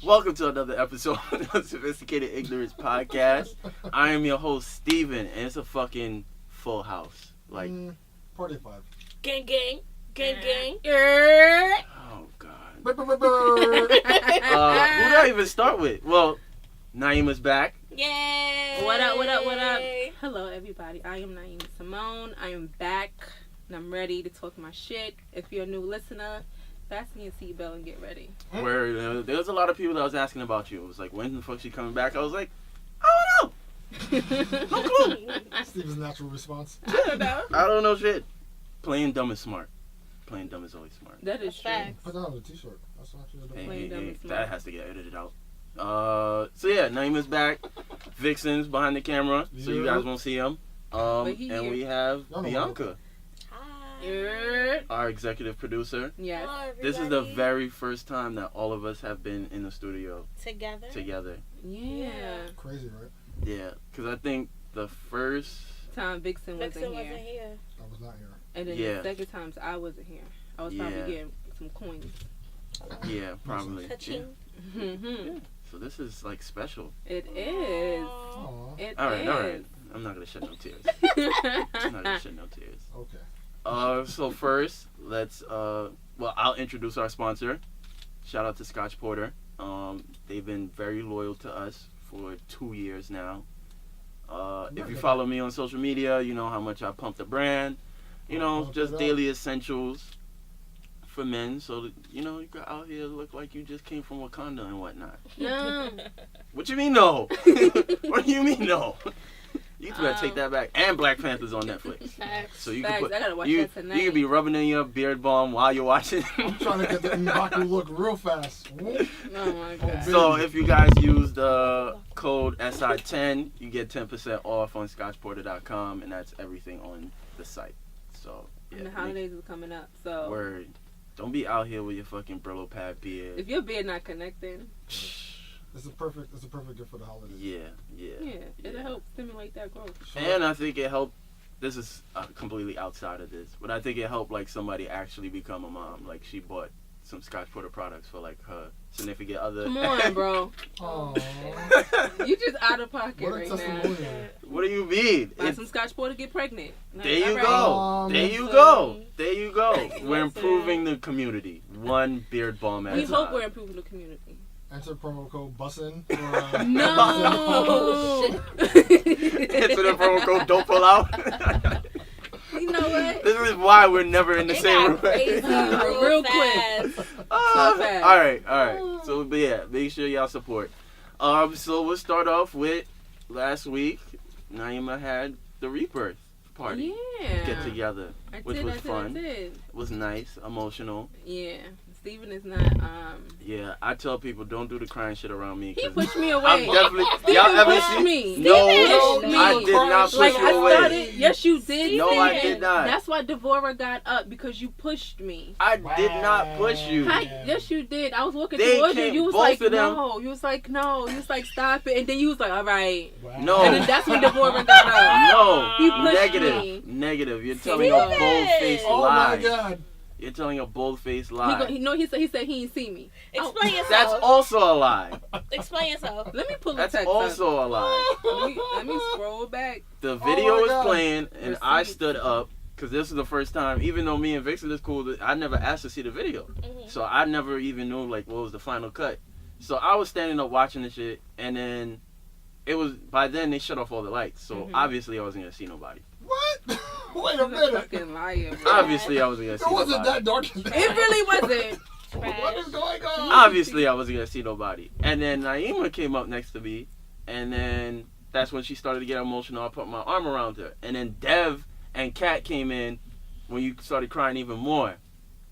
Welcome to another episode of the Sophisticated Ignorance Podcast. I am your host, Steven, and it's a fucking full house. Like, party of 5. Gang, gang, gang, gang. Oh, God. Who do I even start with? Well, Nieema's back. Yay! What up, what up, what up? Hello, everybody. I am Nieema Simone. I am back, and I'm ready to talk my shit. If you're a new listener, fasten your seatbelt and get ready. Where there was a lot of people that was asking about you. It was like, when the fuck she coming back? I was like, I don't know. No clue. Steven's natural response. I I don't know shit. Playing dumb is smart. Playing dumb is always smart. That is true. Facts. Put that on the t-shirt. That's not true. Hey, that has to get edited out. So yeah, Nieema's back. Vixen's behind the camera, so you guys won't see him. And we have Bianca, Hi. our executive producer. Yes. Hello, This is the everybody. very first time that all of us have been in the studio Together. Yeah. Crazy, right? Yeah, because I think the first, Time Vixen wasn't here. I was not here. And then Yeah. the second times I wasn't here. I was probably getting some coins. yeah, probably. Yeah. Touching. Mm-hmm. So this is like special. It is. Aww. It All right, is. all right. I'm not gonna shed no tears. I'm not gonna shed no tears. Okay. So first, let's I'll introduce our sponsor. Shout out to Scotch Porter. They've been very loyal to us for 2 years now. If you follow me on social media, you know how much I pump the brand. You know, just daily essentials for men, so that, you know, you got out here look like you just came from Wakanda and whatnot. No. What you mean no? What do you mean no? You better take that back. And Black Panther's on Netflix. Facts. So you Facts. can put, I gotta watch you that tonight. can be rubbing in your beard balm while you're watching. I'm trying to get the Mbaku look real fast. Oh my god. So if you guys use the code SI10, you get 10% off on scotchporter.com, and that's everything on the site. So yeah, And the holidays is coming up, so word. Don't be out here with your fucking Brillo pad beard. if your beard not connecting, It's a perfect gift for the holidays. Yeah. it'll help stimulate that growth. And I think it helped. This is completely outside of this, but I think it helped like somebody actually become a mom. Like she bought some Scotch Porter products for like her significant other. Come on, bro. Aww. You just out of pocket What a right now. testimonial. What do you mean? Buy some Scotch Porter, get pregnant. There you All right. go. There you go. There you go. We're improving the community. One beard balm at a We hope time. we're improving the community. Enter promo code BUSSIN for No. Enter the promo code Don't Pull Out. You know what? This is why we're never in the It same got room. crazy Real fast. quick. All fast. right. So, but yeah, make sure y'all support. So we'll start off with last week. Nieema had the Rebirth party Yeah. get together, which was fun. I did. It was nice, emotional. Yeah. Steven is not, Yeah, I tell people don't do the crying shit around me. he 'cause pushed me away. I'm definitely. Steven Y'all ever pushed see me. No, Steven pushed me. I did not push Like, you I away. started, yes, you did. No, I Steven. did not. That's why Devorah got up, because you pushed me. I did not push you. Yes, you did. I was walking They towards you. came- You was both like, of them. no. You was like, no. You was like, stop it. And then you was like, all right. No. And then that's when Devorah got up. No, He pushed negative, me. negative. You're telling a Steven! bold-faced Oh lie. my god. You're telling a bold-faced lie. He said he didn't see me. Explain That's yourself. also a lie. Explain yourself. Let me pull the That's text up. also a lie. Let me scroll back. The video my was God. playing, and I Receipts. stood up because this is the first time. Even though me and Vixen is cool, I never asked to see the video, Mhm. so I never even knew like what was the final cut. So I was standing up watching the shit, and then it was by then they shut off all the lights, so obviously I wasn't gonna see nobody. What? Wait a You're a minute. fucking liar, bro. Obviously I wasn't gonna see It wasn't nobody. that dark. It really wasn't. What is going on? Obviously I wasn't gonna see nobody. And then Nieema came up next to me, and then that's when she started to get emotional. I put my arm around her, and then Dev and Kat came in when you started crying even more,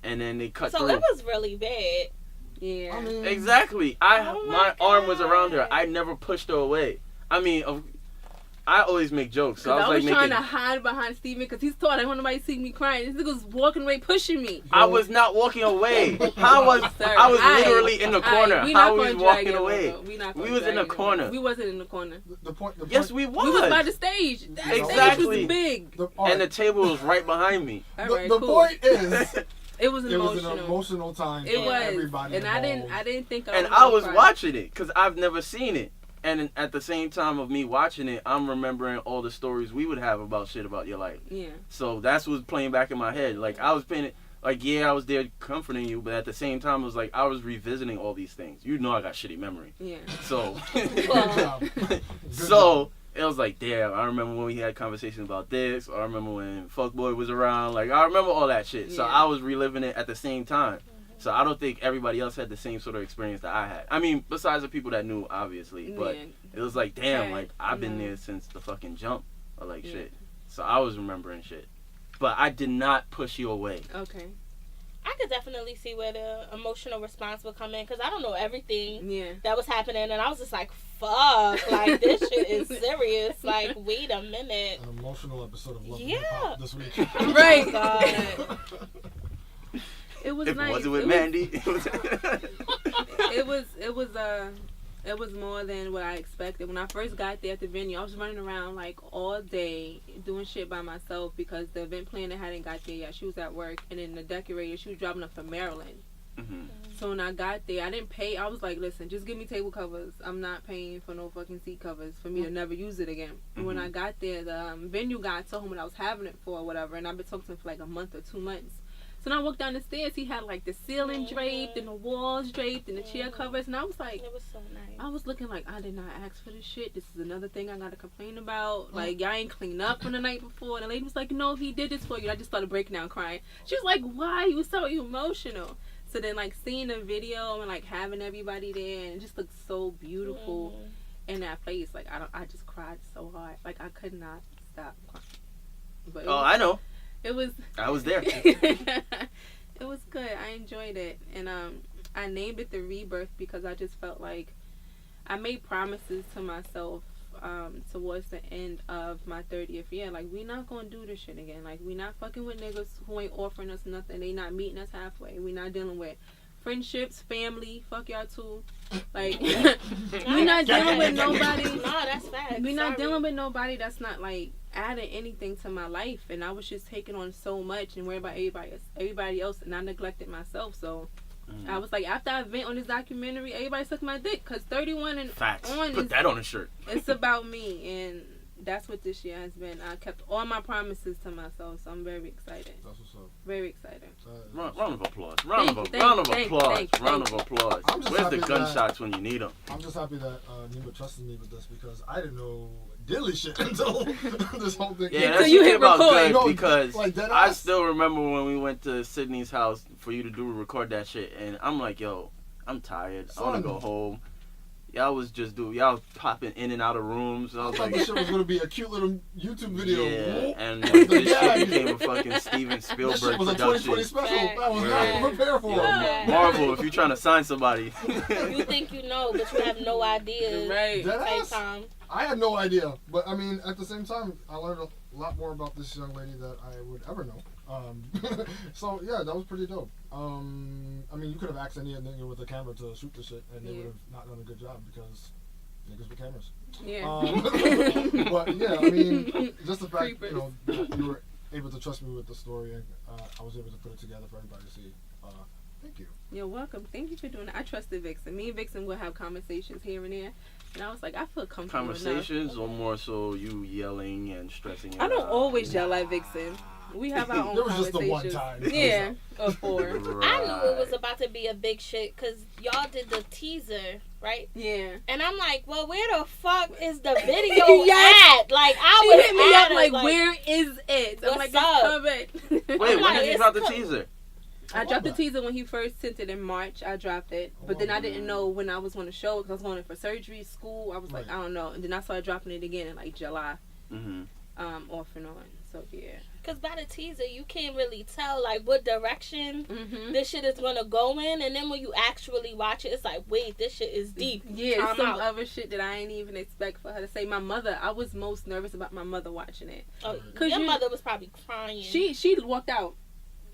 and then they cut So through. it was really bad. Yeah. I mean, Exactly. Oh my my arm was around her. God. I never pushed her away. I mean, I always make jokes, so I was like trying making. to hide behind Steven because he's thought I didn't want nobody to see me crying. This nigga was walking away pushing me. I was not walking away. I was literally in the corner. How was walking away? We was in the corner. We wasn't in the corner. The point. Yes, we was. We was by the stage. That Exactly. stage was big. And the table was right behind me. All right, the cool. point is, It was It was emotional. an emotional time. It for was, everybody and involved. I didn't think. And I I was cry. watching it because I've never seen it. And at the same time of me watching it, I'm remembering all the stories we would have about shit about your life. Yeah. So that's what's playing back in my head. Like, I was paying it, like, yeah, I was there comforting you, but at the same time, it was like, I was revisiting all these things. You know I got shitty memory. Yeah. So, Good job. Good so it was like, damn, I remember when we had conversations about this, or I remember when Fuckboy was around. Like, I remember all that shit. So Yeah. I was reliving it at the same time. So I don't think everybody else had the same sort of experience that I had. I mean, besides the people that knew, obviously. But Yeah. it was like, damn, Right. like, I've been No. there since the fucking jump. Or like, Yeah. shit. So I was remembering shit. But I did not push you away. Okay. I could definitely see where the emotional response would come in because I don't know everything Yeah. that was happening, and I was just like, "Fuck! Like this shit is serious. Like, wait a minute." An emotional episode of Love and Yeah. Hip Hop this week. Right. Oh, God. It was If nice. it wasn't with It Mandy. It was more than what I expected. When I first got there at the venue, I was running around like all day doing shit by myself because the event planner hadn't got there yet. She was at work, and then the decorator, she was driving up from Maryland. Mhm. So when I got there, I didn't pay. I was like, listen, just give me table covers. I'm not paying for no fucking seat covers for me to never use it again. And when I got there, the venue guy told him what I was having it for or whatever, and I've been talking to him for like a month or 2 months. So when I walked down the stairs, he had like the ceiling draped and the walls draped and the chair covers, and I was like, It was so nice. I was looking like, I did not ask for this shit. This is another thing I gotta complain about. Like, y'all ain't cleaned up from the night before. And the lady was like, no, he did this for you. And I just started breaking down crying. She was like, why? You were so emotional. So then, like, seeing the video and, like, having everybody there, and it just looked so beautiful in that place. Like, I just cried so hard. Like, I could not stop crying. But I know. it was... I was there. It was good. I enjoyed it. And I named it the Rebirth because I just felt like I made promises to myself towards the end of my 30th year. Like, we not gonna do this shit again. Like, we not fucking with niggas who ain't offering us nothing. They not meeting us halfway. We not dealing with friendships, family, fuck y'all too. Like, we not dealing with nobody. No, that's facts. We not Sorry. dealing with nobody that's not like adding anything to my life, and I was just taking on so much and worried about everybody else, and I neglected myself. So I was like, after I vent on this documentary, everybody suck my dick, cause 31 and Facts. on Put is, that on a shirt. it's about me, and that's what this year has been. I kept all my promises to myself, so I'm very excited. That's what's up. Very excited. Round of applause. Round of Thank applause. you. Round of applause. I'm just Where's happy the that- gunshots when you need them? I'm just happy that Nieema trusted me with this because I didn't know diddly shit until this whole thing. Yeah, came. that So you shit hit came out record. good No, because like, dead I ass. still remember when we went to Sydney's house for you to record that shit, and I'm like, yo, I'm tired. I want to Son. go home. Y'all popping in and out of rooms. I I was thought like, this shit was gonna be a cute little YouTube video. yeah, and The this gag. shit became a fucking Steven This Spielberg shit was a production. 2020 special. Right. I was Right. not prepared for Yo, it. Marvel, if you're trying to sign somebody. You think you know, but you have no idea. Right. Dead Same ass? time. I had no idea, but I mean, at the same time, I learned a lot more about this young lady that I would ever know. So yeah, that was pretty dope. I mean, you could have asked any nigga with a camera to shoot the shit, and they would have not done a good job because niggas with cameras. Yeah. But yeah, I mean, just the fact Creepers. that you were able to trust me with the story, and I was able to put it together for everybody to see. Thank you. You're welcome. Thank you for doing that. I trusted Vixen. Me and Vixen will have conversations here and there, and I was like, I feel comfortable Conversations, or more so you yelling and stressing. enough. I don't always yell like Vixen. We have our own There was conversations. just the one time. Yeah, or four. I knew it was about to be a big shit because y'all did the teaser, right? Yeah. And I'm like, well, where the fuck is the video Yes. at? Like, I She was hit me up at it, like, where is it? I'm what's like, up? it's covered. Wait, when like, did you it's drop the cool. teaser? I dropped the that. teaser when he first sent it in March. I dropped it, but then I didn't know when I was going to show it because I was going in for surgery, school. I was like, Right. I don't know. And then I started dropping it again in like July, Mm-hmm. off and on. So yeah. Because by the teaser, you can't really tell, like, what direction Mm-hmm. this shit is going to go in. And then when you actually watch it, it's like, wait, this shit is deep. Yeah, I'm some out. other shit that I ain't even expect for her to say. My mother, I was most nervous about my mother watching it. Oh, 'Cause your you- mother was probably crying. She walked out.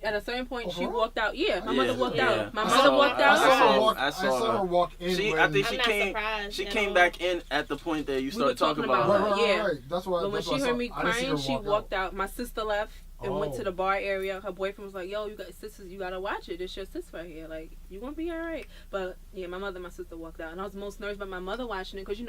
At a certain point, Oh, she for real? walked out. Yeah, my Yeah, mother walked yeah. out. My I mother saw- walked I out. saw- I saw her walk in. She, when, I think I'm she not came. surprised She at came all. back in at the point that you We started were talking talking about. about her. Right. Yeah. That's why. But when that's she why I heard saw- me I didn't see her crying, she walk walked out. My sister left. and went to the bar area. Her boyfriend was like, "Yo, you got sisters, you gotta watch it. It's your sis right here. Like, you gonna be all right." But yeah, my mother and my sister walked out, and I was most nervous about my mother watching it because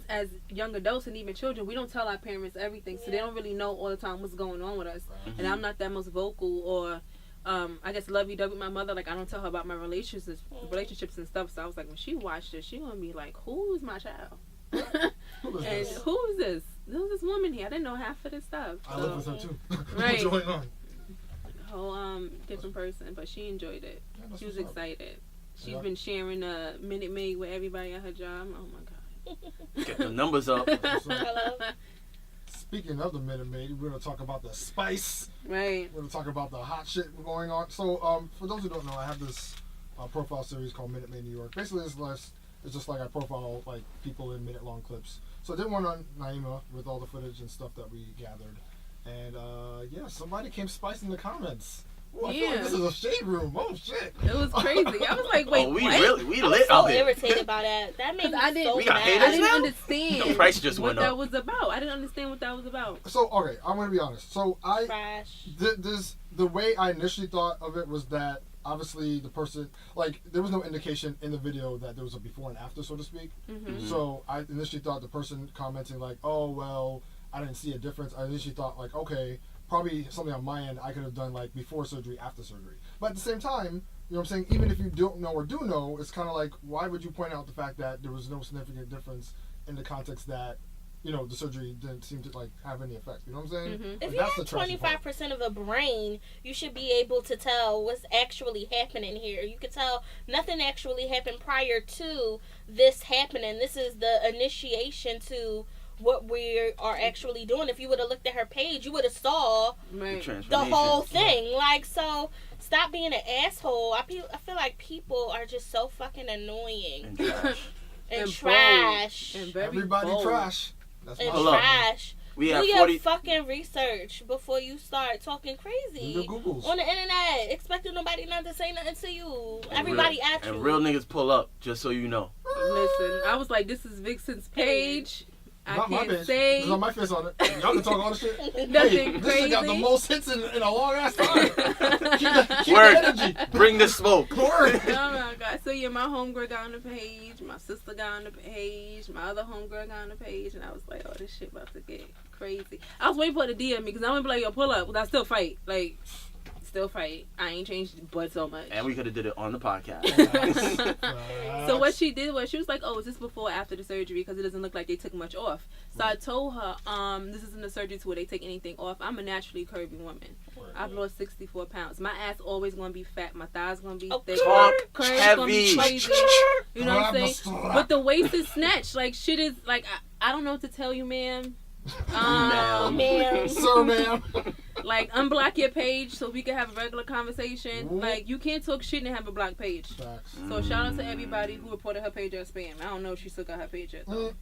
as young adults and even children, we don't tell our parents everything, so they don't really know all the time what's going on with us. Mm-hmm. And I'm not that most vocal or. I guess lovey-dovey with my mother. Like, I don't tell her about my relationships and stuff. So I was like, when she watched it, she gonna be like, "Who's my child? And who is this? Who's this woman here? I didn't know half of this stuff." I live with her too. Right. What's going on? Whole different person, but she enjoyed it. Yeah, She was excited. She's been sharing a Minute Maid with everybody at her job. Oh my god. Get the numbers up. Hello. Speaking of the Minute Maid, we're gonna talk about the spice. Right. We're gonna talk about the hot shit going on. So, for those who don't know, I have this profile series called Minute Maid New York. Basically, it's just like I profile like people in minute-long clips. So I did one on Nieema with all the footage and stuff that we gathered, and yeah, somebody came spicing the comments. Well, I feel like this is a shade room. Oh shit! It was crazy. I was like, wait, we what? we I'm lit so out here. irritated by that. That made me so We got mad. haters I didn't now? understand The price just what went that up. was about. I didn't understand what that was about. So okay, I'm gonna be honest. So Trash. the way I initially thought of it was that obviously the person, like, there was no indication in the video that there was a before and after, so to speak. Mm-hmm. So I initially thought the person commenting like, "Oh well, I didn't see a difference." I initially thought like, okay, probably something on my end I could have done like before surgery, after surgery. But at the same time, you know what I'm saying, even if you don't know or do know, it's kind of like, why would you point out the fact that there was no significant difference in the context that, you know, the surgery didn't seem to like have any effect. You know what I'm saying? Mm-hmm. If Like, you that's have the trashy part. 25% of a brain, you should be able to tell what's actually happening here. You could tell nothing actually happened prior to this happening. This is the initiation to what we are actually doing. If you would have looked at her page, you would have saw Right. the whole thing. Like, so stop being an asshole. I feel like people are just so fucking annoying And trash. and bold. trash And very Everybody bold. trash. That's and my Hold up. trash. We Do have your 40. fucking research before you start talking Do crazy your Googles. on the internet, expecting nobody not to say nothing to you. Everybody at you. And real niggas pull up, just so you know. Listen, I was like, this is Vixen's page. I Not my can't page. say There's not my face on it. Y'all can talk all the shit. nothing Hey, this shit got the crazy. most hits in a long ass time. keep Word. the energy. Bring the smoke. Word. Oh my god. So yeah, my homegirl got on the page, my sister got on the page, my other homegirl got on the page, and I was like, oh, this shit about to get crazy. I was waiting for her to DM me because I'm gonna be like, yo, pull up, but I still fight. Like, still fight. I ain't changed but so much. And we could have did it on the podcast. So what she did was she was like, oh, is this before or after the surgery? Because it doesn't look like they took much off. So I told her, this isn't a surgery to where they take anything off. I'm a naturally curvy woman. I've lost 64 pounds. My ass always gonna be fat. My thighs gonna be thick. Talk Curves gonna be heavy. crazy. You know what I'm saying? But the waist is snatched. Like, shit is, like, I don't know what to tell you, ma'am. Ma'am. Sir, ma'am. Like, unblock your page so we can have a regular conversation. Ooh. Like, you can't talk shit and have a blocked page. Facts. So shout out to everybody who reported her page as spam. I don't know if she still got her page yet though.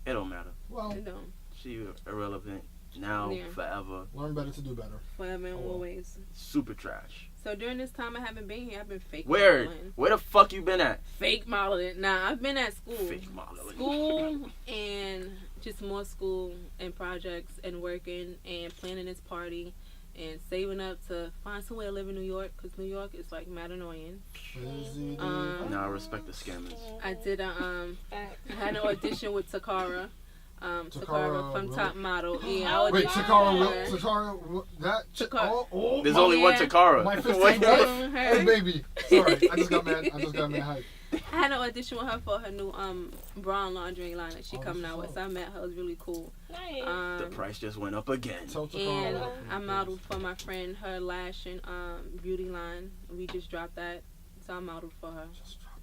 It don't matter. Well, You know, She irrelevant now, Yeah. forever. learn better to do better. forever and always. Super trash. So during this time I haven't been here, I've been fake Where? modeling. Where the fuck you been at? Fake modeling. Nah, I've been at school. Fake modeling. School and just more school and projects and working and planning this party and saving up to find somewhere to live in New York because New York is like mad annoying. Crazy. Now I respect the scammers. I did I had an audition with Takara. Takara from Will. Top Model. Yeah, I Wait, auditioned Takara, with her. Takara, that chick. Takara. Oh, There's my, only one Yeah. Takara. my 15 Wait, bucks. Her. Hey, baby. Sorry, I just got mad hype. I had an audition with her for her new bra and laundry line that she Oh, coming that's out with. dope. So I met her. It was really cool. Nice. The price just went up again. Tell And Takara. I modeled for my friend her lash and beauty line. We just dropped that. So I modeled for her.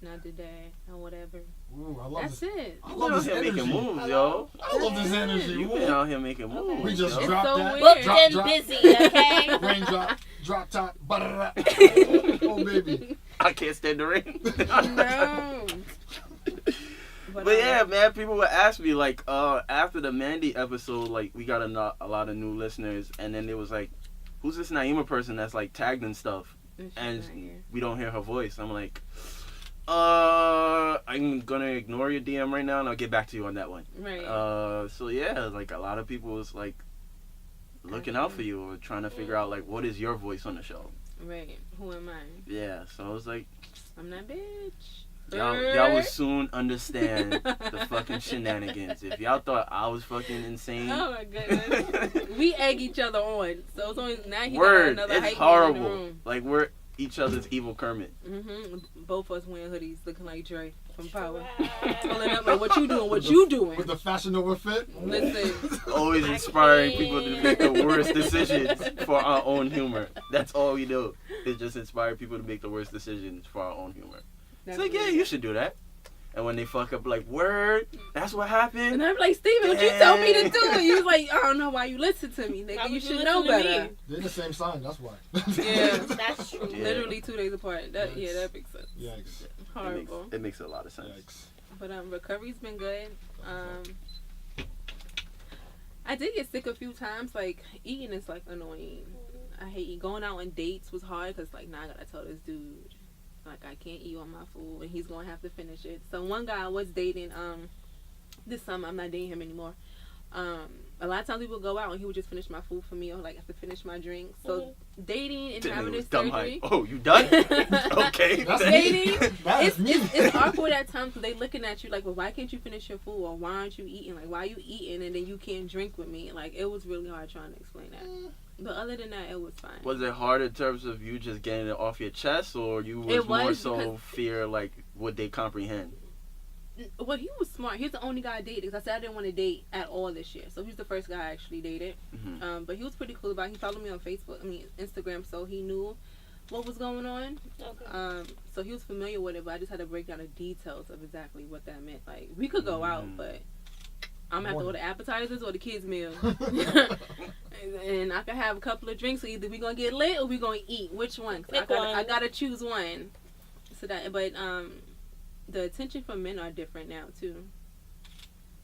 And I did that and whatever. Ooh, I love That's this. it. I You love been out this here making energy. moves, yo. I love this energy. You Ooh. been out here making moves. We just yo. dropped so that. weird. Booked Drop, and drop. busy, okay? Raindrop, drop top, oh baby. I can't stand the rain. No. But yeah, man, people would ask me like, after the Mandy episode, like we got a lot of new listeners, and then it was like, who's this Nieema person that's like tagged and stuff, and we don't hear her voice. I'm like, I'm gonna ignore your DM right now, and I'll get back to you on that one. Right. So yeah, like a lot of people was like looking out for you or trying to figure out like what is your voice on the show. Right. Who am I? Yeah. So I was like, I'm that bitch. y'all will soon understand the fucking shenanigans. If y'all thought I was fucking insane. Oh my goodness. We egg each other on. So it's only now he Word, got another it's hype man in the horrible. room. Like we're each other's evil Kermit. Both of us wearing hoodies looking like Dre from Power. Wow. Pulling up like, what you doing? What you doing? With the Fashion Nova fit. Listen. Always inspiring people to make the worst decisions for our own humor. That's all we do. Is just inspire people to make the worst decisions for our own humor. It's like, yeah, you should do that. And when they fuck up, like, word, that's what happened. And I'm like, Steven, what you tell me to do? And you was like, I don't know why you listen to me. Nigga, you should know better. They're the same sign, that's why. Yeah. That's true. Yeah. Literally 2 days apart. That that makes sense. Yikes. Horrible. It makes a lot of sense. Yikes. But recovery's been good. I did get sick a few times. Like, eating is like annoying. I hate eating. Going out on dates was hard because like, now I gotta tell this dude, like, I can't eat on my food and he's gonna have to finish it. So one guy I was dating this summer, I'm not dating him anymore. A lot of times we would go out and he would just finish my food for me or like have to finish my drink. So dating and having this surgery. Oh, you done? Okay. That's Dating, That is me. it's awkward at times because they looking at you like, well, why can't you finish your food, or why aren't you eating? Like, why are you eating and then you can't drink with me? Like, it was really hard trying to explain that. But other than that, it was fine. Was it hard in terms of you just getting it off your chest, or you was more so fear like would they comprehend? Well, he was smart. He's the only guy I dated because I said I didn't want to date at all this year. So he's the first guy I actually dated. Mm-hmm. But he was pretty cool about it. He followed me on Instagram, so he knew what was going on. Okay. So he was familiar with it, but I just had to break down the details of exactly what that meant. Like, we could go out, but I'm going to have to order appetizers or the kids' meal. And I can have a couple of drinks, so either we going to get lit or we going to eat. Which one? I got to choose one. So that, but, the attention from men are different now too.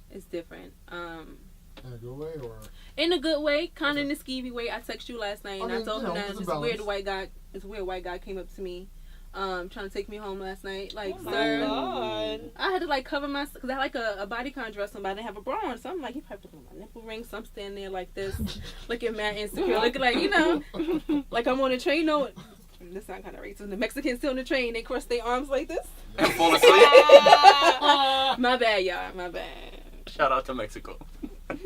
It's different. In a good way or? In a good way, kind of in a skeevy way. I texted you last night and I told him that this weird white guy came up to me, trying to take me home last night. Like, oh sir, God. I had to like cover my, cause I had like a bodycon dress on, but I didn't have a bra on. So I'm like, he probably put my nipple ring. So I'm standing there like this, looking mad insecure, looking like, you know, like I'm on a train. No, this sound kind of racist. The Mexicans still on the train, they cross their arms like this. And fall asleep. My bad, y'all. My bad. Shout out to Mexico. And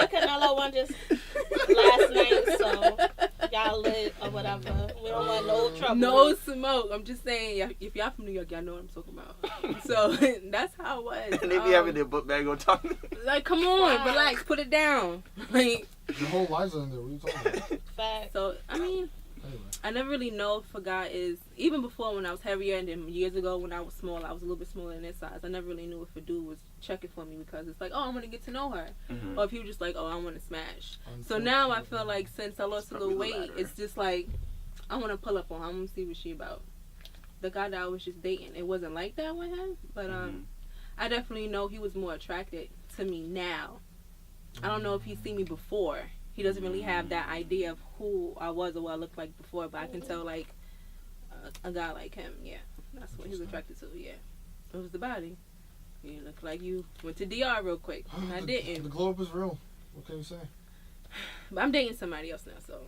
Canelo won just last night, so y'all lit or whatever. We don't want no trouble. No smoke. I'm just saying, if y'all from New York, y'all know what I'm talking about. So that's how it was. And they be having their book bag on top. Like, come on, relax, put it down. Like, your whole lives are in there. What are you talking about? Fact. so I mean, Anyway. I never really know if a guy is, even before when I was heavier and then years ago when I was small, I was a little bit smaller in this size. I never really knew if a dude was checking for me because it's like, oh, I want to get to know her. Mm-hmm. Or if he was just like, oh, I want to smash. So now I feel like since I lost a little weight, it's just like, I want to pull up on her. I want to see what she about. The guy that I was just dating, it wasn't like that with him. But I definitely know he was more attracted to me now. I don't know if he's seen me before. He doesn't really have that idea of who I was or what I looked like before, but I can tell, like, a guy like him, yeah. That's what he's attracted to, yeah. It was the body. You look like you went to DR real quick. I didn't. The globe is real. What can you say? But I'm dating somebody else now, so.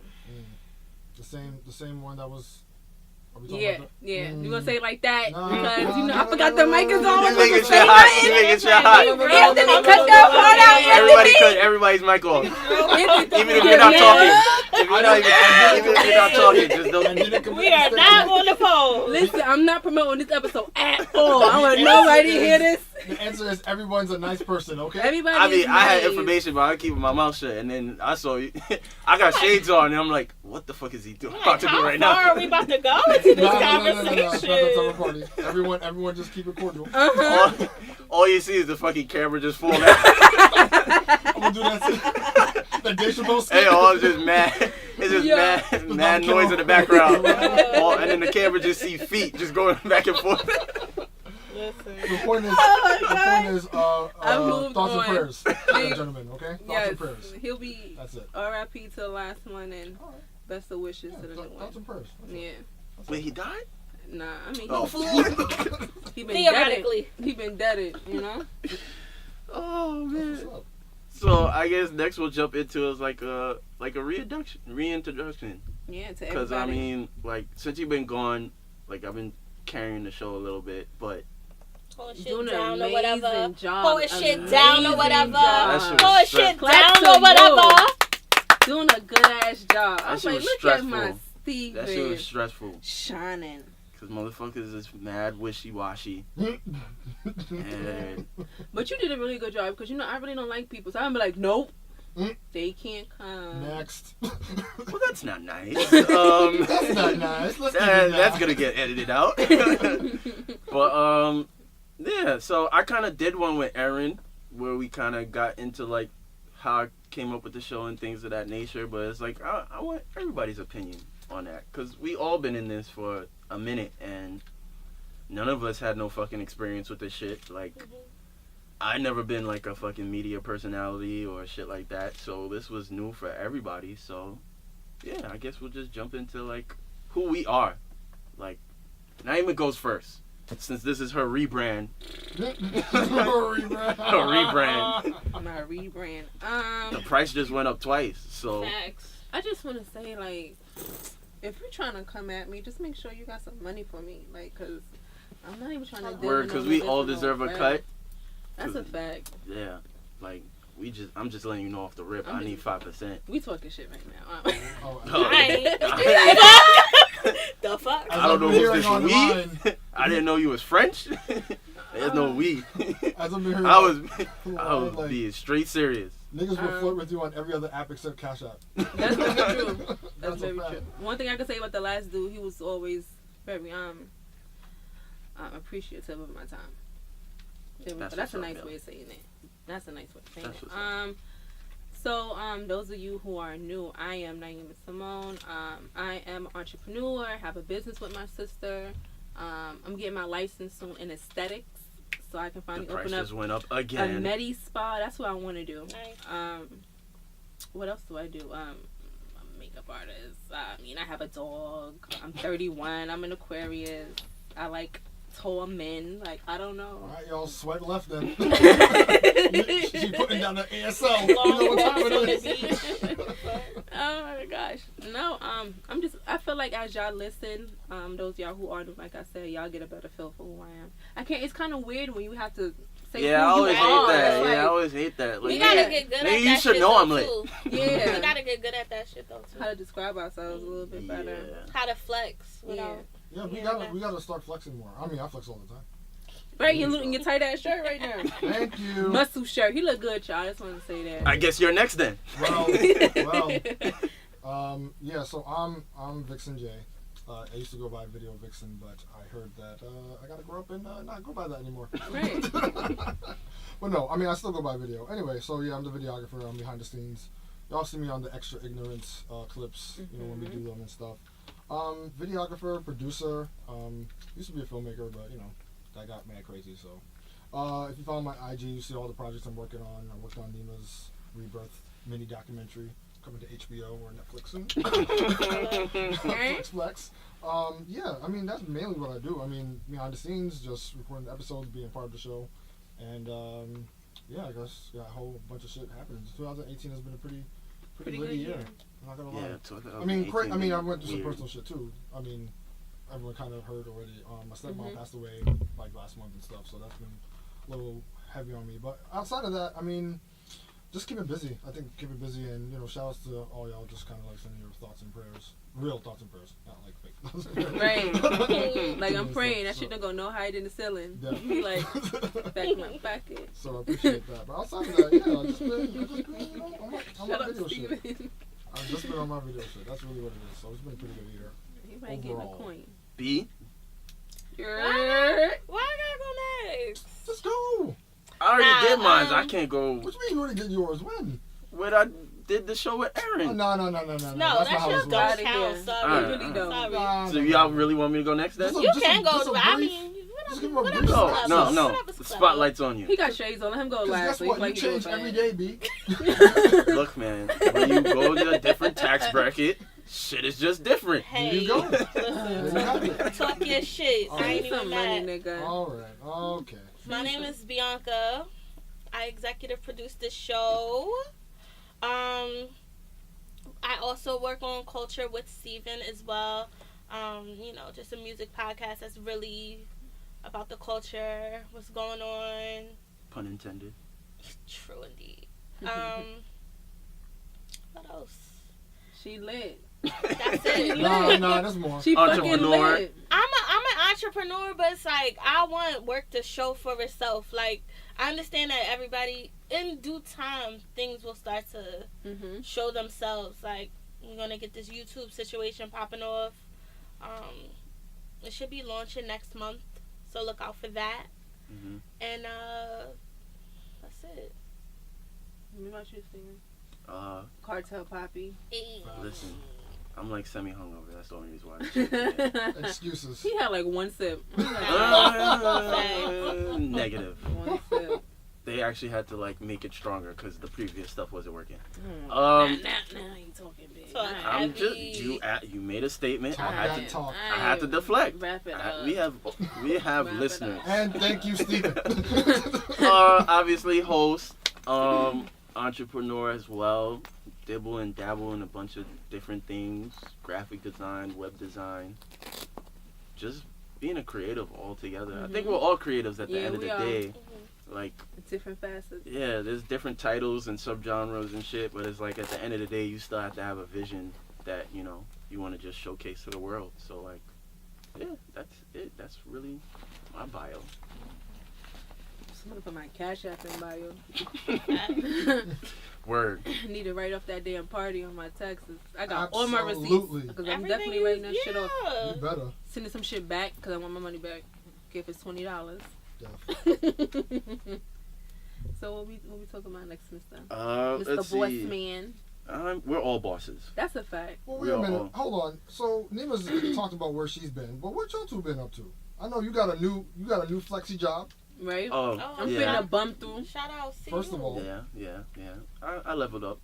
The same one that was. Are we talking Yeah, about yeah. You gonna say it like that? No, because, you know, no, I forgot the mic is no, on. You making shit hot. You making shit hot. Anthony, cut that part out. Everybody cut everybody's mic off. Even if you're not talking. Even if you're not talking, just don't. We are not on the phone. Listen, I'm not promoting this episode at all. I want nobody to hear this. The answer is everyone's a nice person, okay? Everybody I mean, is I had nice. information, but I keep my mouth shut. And then I saw you. I got shades on, and I'm like, what the fuck is he doing? About to do right How far now? are we about to go into this No, conversation? it's not that type of party. Everyone just keep it cordial. All you see is the fucking camera just fall out. I'm gonna do that too. The Dave Chappelle skit. Hey, all just mad. It's just mad noise in the background. And then the camera just see feet just going back and forth. Listen. The point is, I moved thoughts on. and prayers, ladies and gentlemen. Okay, thoughts Yes, and prayers. he'll be That's it. R.I.P. to the last one and best of wishes Yeah, to the new thoughts one. and prayers. Yeah. Wait, he died? Nah, I mean, Oh. he been deaded. Theoretically. He been deaded, you know? Oh, That's man. what's up. So I guess next we'll jump into is like a reintroduction. Yeah, to Because everybody. I mean, like since you've been gone, like I've been carrying the show a little bit, but Hold shit doing down an or whatever. amazing job. Hold shit down or whatever. That shit was Hold shit stressful. Clap down to or whatever. Doing a good ass job. I That was shit like, was look stressful. at my Steven. That shit was stressful. Shining. Because motherfuckers is mad wishy-washy. And But you did a really good job because, you know, I really don't like people. So I'm be like, nope. Mm. They can't come. Next. well, that's not nice. That's not nice. Let's keep it That's now. gonna get edited out. But yeah. So I kind of did one with Erin where we kind of got into like how I came up with the show and things of that nature. But it's like I want everybody's opinion on that because we all been in this for a minute and none of us had no fucking experience with this shit. Like. I never been like a fucking media personality or shit like that, so this was new for everybody. So, yeah, I guess we'll just jump into like who we are. Like, Nieema goes first, since this is her rebrand. Rebrand. Her rebrand. My rebrand. The price just went up twice, so Facts. I just want to say, like, if you're trying to come at me, just make sure you got some money for me. Like, because I'm not even trying to do word, because we all deserve a cut. That's a fact. Yeah, like I'm just letting you know off the rip. I need 5%. We talking shit right now. Oh, Right. The fuck? I don't know who's this on we. mine. I didn't know you was French. There's no we. As I'm hearing I was like, being straight serious. niggas will flirt with you on every other app except Cash App. That's very true. That's a very fact. true. One thing I can say about the last dude, he was always very appreciative of my time. That's a nice way of saying it. That's a nice way of saying it. So those of you who are new, I am Nieema Simone. I am an entrepreneur. Have a business with my sister. I'm getting my license soon in aesthetics, so I can finally The price open up just went up a again. Medi spa. That's what I want to do. Nice. What else do I do? I'm a makeup artist. I mean, I have a dog. I'm 31. I'm an Aquarius. I like tall men. Like, I don't know. All right, y'all, swipe left then. She putting down the ASL. You know what time it is. Oh my gosh. No, I feel like as y'all listen, those of y'all who are new, like I said, y'all get a better feel for who I am. It's kind of weird when you have to say Yeah, I who always you hate are. that. It's Yeah, I like, always hate that. Like, We gotta get good at that you should shit know though, I'm lit. too. Yeah. We gotta get good at that shit though too. How to describe ourselves a little bit better. Yeah. How to flex without. Yeah, we gotta start flexing more. I mean, I flex all the time. Right, you're looking your tight ass shirt right now. Thank you. Muscle shirt. He look good, y'all. I just want to say that. I guess you're next then. Well, yeah. So I'm Vixen J. I used to go by Video Vixen, but I heard that I gotta grow up and not go by that anymore. Right. But no, I mean I still go by video. Anyway, so yeah, I'm the videographer. I'm behind the scenes. Y'all see me on the Extra Ignorance clips, you know, when we do them and stuff. Videographer, producer. Used to be a filmmaker, but you know, I got mad crazy. So if you follow my IG, you see all the projects I'm working on. I worked on Nieema's Rebirth mini documentary coming to HBO or Netflix soon. Flex. Yeah, I mean that's mainly what I do. I mean behind the scenes, just recording episodes, being part of the show, and yeah, I guess a whole bunch of shit happened. 2018 has been a pretty Pretty litty good year. year. I'm not gonna lie. Yeah, I mean, I went through some weird. personal shit too. I mean, everyone kind of heard already. My stepmom passed away like last month and stuff, so that's been a little heavy on me. But outside of that, I mean, just keep it busy. I think keep it busy, and you know, shout outs to all y'all. Just kind of like sending your thoughts and prayers, real thoughts and prayers, not like fake. Right. Like I'm praying. That shit don't go no higher than the ceiling. Yeah. Be like back in my pocket. So I appreciate that. But outside of that, yeah, I've just been you know, on my Shut up, video shit. Steven. I've just been on my video shit. That's really what it is. So it's been a pretty good year. He might get a Overall. coin. B. Why I gotta go next? Just go. I already did mine. I um, can't go. What you mean you already did yours? When? When I did the show with Oh, Erin. no. No, That's that not how shit this don't works. Outta count. here. Sorry. Alright, really don't. Sorry. Nah, So y'all really want me to go next then? Just You a- can go, just a but I brief- mean, just give him a whatever. brief No, synopsis. no. Whatever's The clever. spotlight's on you. He got shades on. Let him go Because last. guess so he what? like You he go change fast. every day, B. Look, man. When you go to a different tax bracket, shit is just different. There Hey, you go. listen, There you have it. talk your shit. I ain't Save even some money, mad. nigga. All right. Okay. My name is Bianca. I executive produce this show. I also work on Culture with Steven as well. Just a music podcast that's really about the culture, what's going on. Pun intended. True indeed. What else? She lit. That's it. Nah, there's more. She fucking Entrepreneur. lit. I'm an entrepreneur, but it's like I want work to show for itself. Like I understand that everybody in due time things will start to show themselves. Like we're gonna get this YouTube situation popping off. It should be launching next month, so look out for that. Mm-hmm. And that's it. What about you, Steven? Cartel Poppy. Listen, I'm like semi-hungover. That's the only reason why. This shit, yeah. Excuses. He had like one sip. Negative. One sip. They actually had to like make it stronger because the previous stuff wasn't working. Now you talking big. I'm just you made a statement. I had to deflect. Wrap it up. We have Wrap it listeners. up. And thank you, Steven. Obviously host, entrepreneur as well. Dibble and dabble in a bunch of different things. Graphic design, web design. Just being a creative altogether. I think we're all creatives at the end of the day. Like different facets. Yeah, there's different titles and subgenres and shit, but it's like at the end of the day you still have to have a vision that, you want to just showcase to the world. So like, yeah, that's it. That's really my bio. Somebody put my Cash App in bio. Word. I need to write off that damn party on my taxes. I got all my receipts Absolutely. because I'm definitely writing that shit off. You better. Sending some shit back because I want my money back. If it's $20. So what we talking about next, Mr. Mr. Boss Man? We're all bosses. That's a fact. Well, wait a minute. Hold on. So Nieema's talked about where she's been, but what y'all two been up to? I know you got a new flexi job, right? I'm finna bump through. Shout out. First of all, yeah. I leveled up.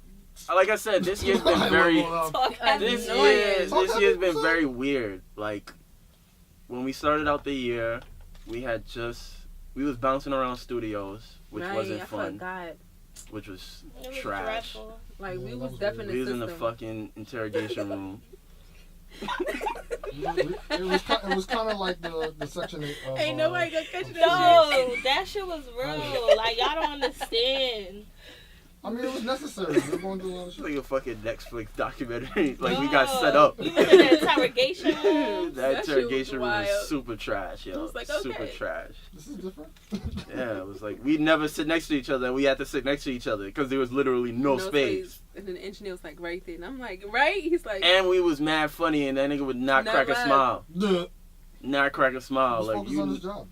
Like I said, this year's been very. This year's been very weird. Like when we started out the year, we was bouncing around studios, which wasn't fun. Forgot. Which was trash. Dreadful. Like we was definitely. We was in the fucking interrogation room. It was kind of like the Section 8 of... Ain't nobody gonna catch that. No, that shit was real. Like, y'all don't understand. I mean, it was necessary. We were going through a lot of shit. Like a fucking Netflix documentary. Like, we got set up. You was in the interrogation room. That interrogation room was super trash, yo. I was like, okay. Super trash. This is different? Yeah, it was like, we'd never sit next to each other, and we had to sit next to each other, because there was literally no space. And then the engineer was like, right there. And I'm like, right? He's like... And we was mad funny, and that nigga would not crack a smile. Not crack a smile. Like, focus on his job.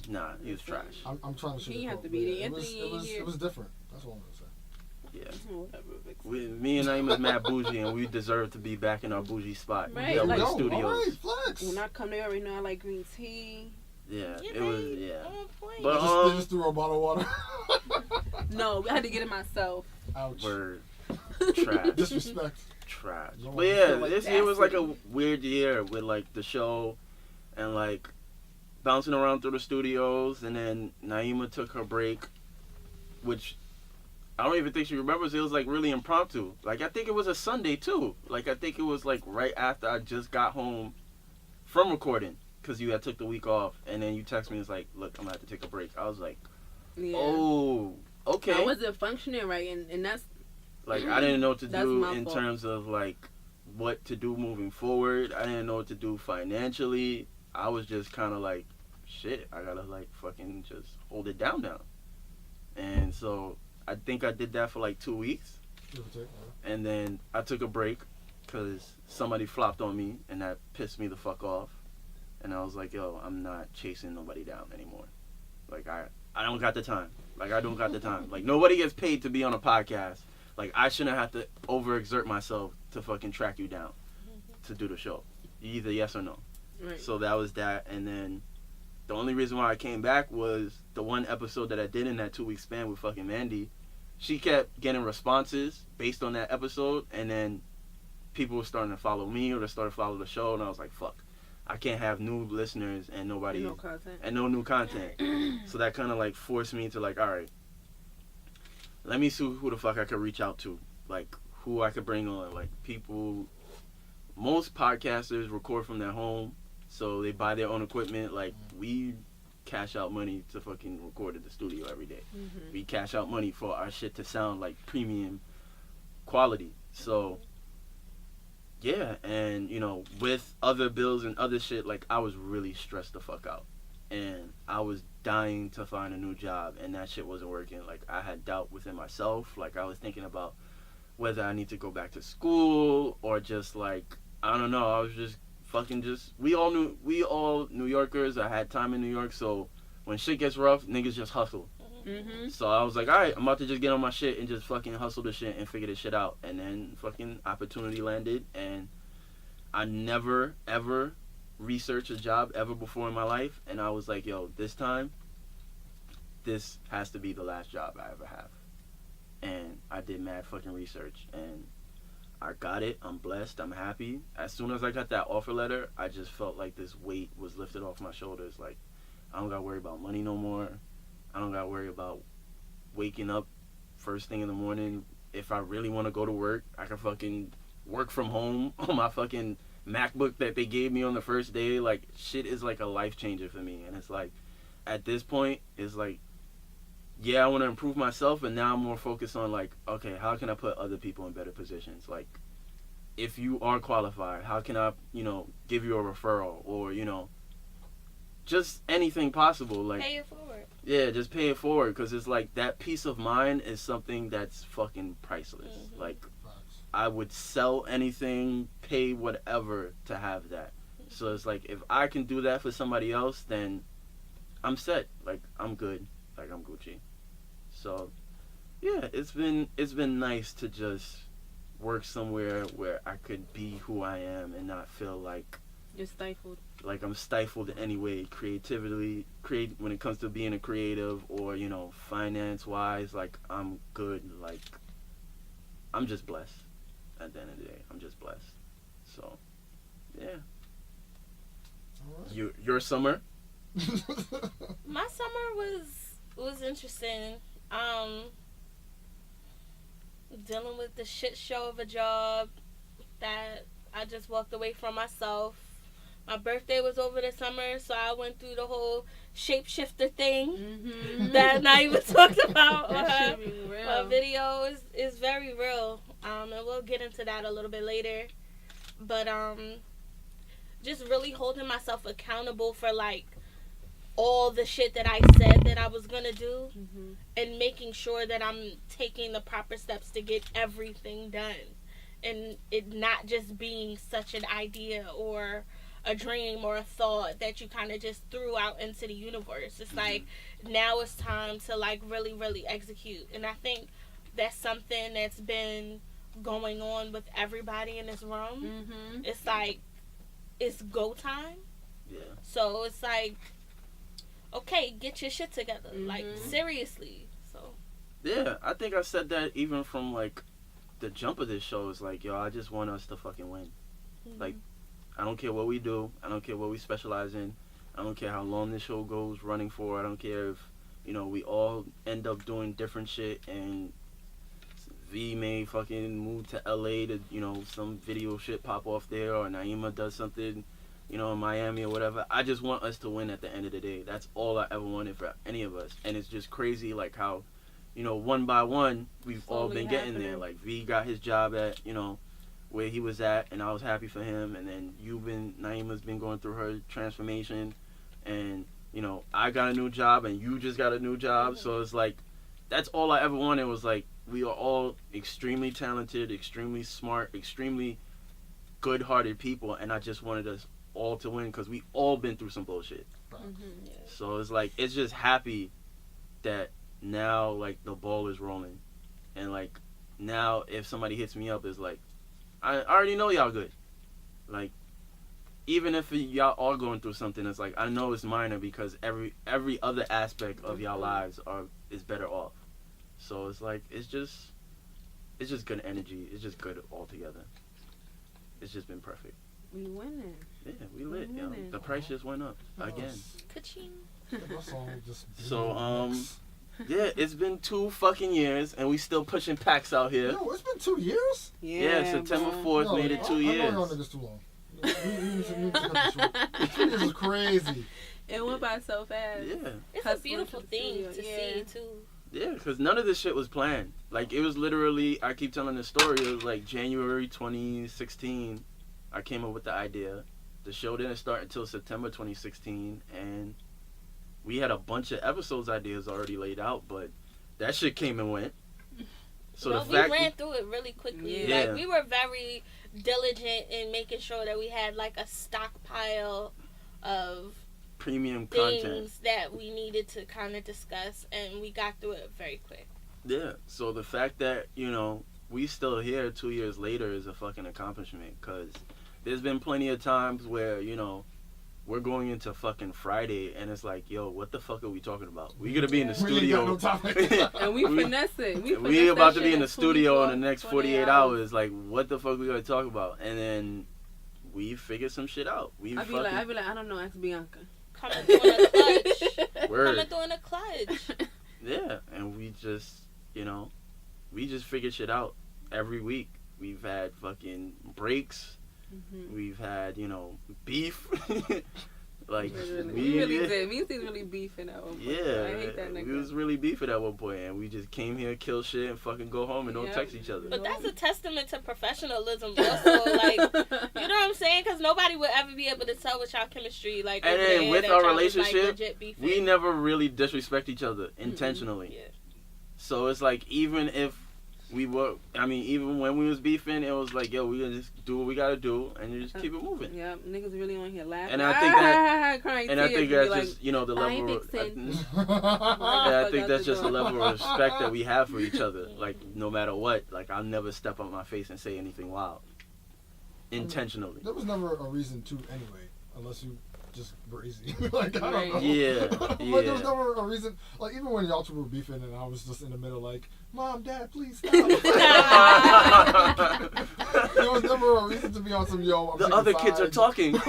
Nah, he was trash. I'm trying to shoot He it. have to be there. It was different. That's what I'm going to say. Yeah. Me and Nieema was mad bougie, and we deserve to be back in our bougie spot. Right. Yeah, Like, studios. All right, flex. When I come there, already know I like green tea. Yeah, it was, But they just threw a bottle of water. No, I had to get it myself. Ouch. Word. Trash. Disrespect. Trash. No, But yeah, like this year was like a weird year with like the show and like bouncing around through the studios, and then Nieema took her break, which I don't even think she remembers. It was like really impromptu. Like I think it was a Sunday too. Like I think it was like right after I just got home from recording, because you had took the week off, and then you text me, it's like, look, I'm gonna have to take a break. I was like, oh, okay. I wasn't functioning right, and that's like I didn't know what to do in fault. terms of like what to do moving forward. I didn't know what to do financially. I was just kind of like, shit, I gotta like fucking just hold it down now. And so I think I did that for like 2 weeks, and then I took a break because somebody flopped on me, and that pissed me the fuck off. And I was like, yo, I'm not chasing nobody down anymore. Like I don't got the time. Like I don't got the time. Like nobody gets paid to be on a podcast. Like I shouldn't have to overexert myself to fucking track you down to do the show. Either yes or no. right. So that was that. And then the only reason why I came back was the one episode that I did in that 2 week span with fucking Mandy. She kept getting responses based on that episode, and then people were starting to follow me, or they started to follow the show, and I was like, fuck, I can't have new listeners and nobody No content. and no new content. So that kind of like forced me to like, all right, let me see who the fuck I could reach out to, like who I could bring on, like people. Most podcasters record from their home, so they buy their own equipment. Like we cash out money to fucking record at the studio every day. Mm-hmm. We cash out money for our shit to sound like premium quality. So yeah, and you know, with other bills and other shit, like I was really stressed the fuck out, and I was dying to find a new job, and that shit wasn't working. Like I had doubt within myself. Like I was thinking about whether I need to go back to school or just like, I don't know. I was just fucking just, we all New Yorkers. I had time in New York, so when shit gets rough, niggas just hustle. Mm-hmm. So I was like, alright, I'm about to just get on my shit and just fucking hustle the shit and figure this shit out. And then fucking opportunity landed, and I never ever researched a job ever before in my life, and I was like, yo, this time, this has to be the last job I ever have. And I did mad fucking research, and I got it. I'm blessed. I'm happy. As soon as I got that offer letter, I just felt like this weight was lifted off my shoulders. Like, I don't gotta worry about money no more. I don't gotta worry about waking up first thing in the morning. If I really want to go to work, I can fucking work from home on my fucking MacBook that they gave me on the first day. Like, shit is like a life changer for me. And it's like, at this point, it's like, yeah, I want to improve myself, and now I'm more focused on like, okay, how can I put other people in better positions? Like, if you are qualified, how can I, you know, give you a referral, or, you know, just anything possible. Like, pay it forward. Yeah, just pay it forward, because it's like that peace of mind is something that's fucking priceless. Mm-hmm. Like, I would sell anything, pay whatever to have that. So it's like, if I can do that for somebody else, then I'm set. Like, I'm good. Like, I'm Gucci. So yeah, it's been nice to just work somewhere where I could be who I am and not feel like You're stifled. like I'm stifled in any way, when it comes to being a creative, or, you know, finance wise. Like, I'm good. Like, I'm just blessed. At the end of the day, I'm just blessed. So yeah. All Your summer? My summer was interesting. Dealing with the shit show of a job that I just walked away from myself. My birthday was over the summer, so I went through the whole shapeshifter thing Mm-hmm. that Nieema talked about on That her shit be real. video. Is very real. And we'll get into that a little bit later. But just really holding myself accountable for like all the shit that I said that I was gonna do, Mm-hmm. and making sure that I'm taking the proper steps to get everything done, and it not just being such an idea or a dream or a thought that you kind of just threw out into the universe. It's like, now it's time to like really, really execute. And I think that's something that's been going on with everybody in this room. Mm-hmm. It's like, it's go time. Yeah. So it's like, okay, get your shit together. Like, Mhm. seriously. So Yeah, I think I said that even from like the jump of this show. Is like, yo, I just want us to fucking win. Like, I don't care what we do. I don't care what we specialize in. I don't care how long this show goes running for. I don't care if, you know, we all end up doing different shit, and V may fucking move to LA to, you know, some video shit pop off there, or Nieema does something, you know, in Miami or whatever. I just want us to win at the end of the day. That's all I ever wanted for any of us. And it's just crazy, like, how, you know, one by one, we've all Slowly been getting there. happening. Like, V got his job at, you know, where he was at, and I was happy for him. And then Niema's been going through her transformation, and, you know, I got a new job, and you just got a new job. So it's like, that's all I ever wanted, was like, we are all extremely talented, extremely smart, extremely good-hearted people, and I just wanted us all to win, because we all been through some bullshit. Mm-hmm. yeah. So it's like, it's just happy that now, like, the ball is rolling, and like, now if somebody hits me up, it's like, I already know y'all good. Like, even if y'all are going through something, it's like, I know it's minor, because every other aspect of y'all lives is better off. So it's like, it's just good energy. It's just good altogether. It's just been perfect. We winning. Yeah, we lit, yo. Winning. The price just went up again. Ka-ching. My song just So, Yeah, it's been 2 fucking years, and we still pushing packs out here. Yo, it's been 2 years? Yeah, September bro. 4th made it 2 I years. know y'all niggas too long. We need to cut this short. 2 years is crazy. It went by so fast. Yeah. It's a beautiful thing to see too. Yeah, because none of this shit was planned. Like, it was literally, I keep telling the story, it was like January 2016, I came up with the idea. The show didn't start until September 2016, and we had a bunch of episodes ideas already laid out, but that shit came and went. So well, the fact we ran through it really quickly. Yeah. Like, we were very diligent in making sure that we had like a stockpile of premium things content that we needed to kind of discuss, and we got through it very quick. Yeah, so the fact that, you know, we still here 2 years later is a fucking accomplishment, because there's been plenty of times where, you know, we're going into fucking Friday and it's like, yo, what the fuck are we talking about? We gonna be in the studio. We ain't got no topic. And we finesse it. We about to be in the studio in the 24, next 48 hours. Like, what the fuck we gonna talk about? And then we figure some shit out. I'd be like, I don't know, ask Bianca. Coming through in a clutch. Word. Coming through in a clutch. Yeah, and we just, you know, we just figure shit out every week. We've had fucking breaks. Mm-hmm. We've had, you know, beef. Like, we really did. Me and Steve really beefing at one point. Yeah, I hate that nigga. we was really beefing at one point, and we just came here, kill shit, and fucking go home and don't text each other. But that's a testament to professionalism also. Like, you know what I'm saying? Because nobody would ever be able to tell what y'all chemistry, like, and then with our relationship, like, we never really disrespect each other intentionally. Yeah. So it's like, even if we were, I mean, even when we was beefing, it was like, yo, we gonna just do what we gotta do and just keep it moving. Yeah, niggas really on here laughing. And I think that, and I think that's like, just, you know, the level of, yeah, I think that's just the level of respect that we have for each other. Like, no matter what, like, I'll never step up my face and say anything wild. Intentionally. There was never a reason to anyway, unless you just were easy. Like, I don't know. Yeah, But there was never a reason. Like, even when y'all two were beefing and I was just in the middle, like, Mom, Dad, please stop. There was never a reason to be on some, yo, I'm the other kids are talking. There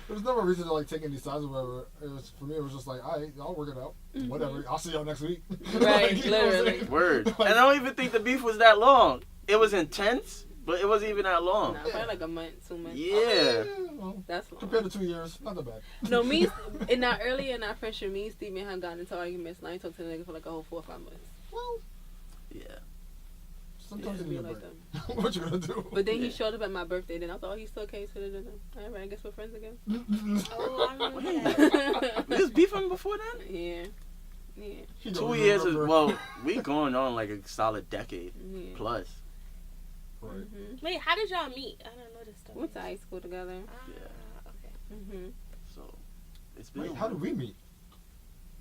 was never a reason to, like, take any sides or whatever. It was, for me, it was just like, all right, I'll work it out. Mm-hmm. Whatever. I'll see y'all next week. Right, Like, you know what I'm literally. saying? Word. Like, And I don't even think the beef was that long. It was intense, but it wasn't even that long. Nah, probably like a month, 2 months. Yeah. Well, That's long. compared to 2 years, not that bad. No, earlier in our friendship, me and Steven had gotten into arguments, and I ain't talked to the nigga for like a whole 4 or 5 months. Well, Yeah. sometimes you Be need a like break. that. What you gonna do? But then Yeah. he showed up at my birthday, then I thought, oh, he still came to the dinner. All right, I guess we're friends again. Oh, I remember that. We was beefing before that? Yeah. Yeah. He 2 don't years is, remember. well, we going on like a solid decade Yeah. plus. Right. Mm-hmm. Wait, how did y'all meet? I don't know this story. We went to high school together. Ah, okay. Mm-hmm. So, it's been. Wait, how did we meet?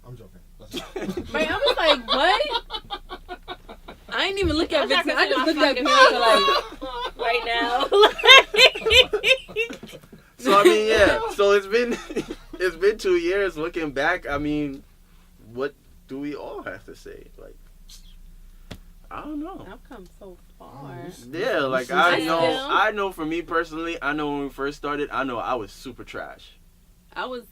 I'm joking. That's it. Right, I was like, what? I ain't even look at I'm not Vixen. gonna I just say looked my at fucking Bianca like, right now. So, I mean, yeah. So, it's been 2 years. Looking back, I mean, what do we all have to say? Like, I don't know. I've come so far. Yeah, like, I know for me personally, I know when we first started, I know I was super trash. I was,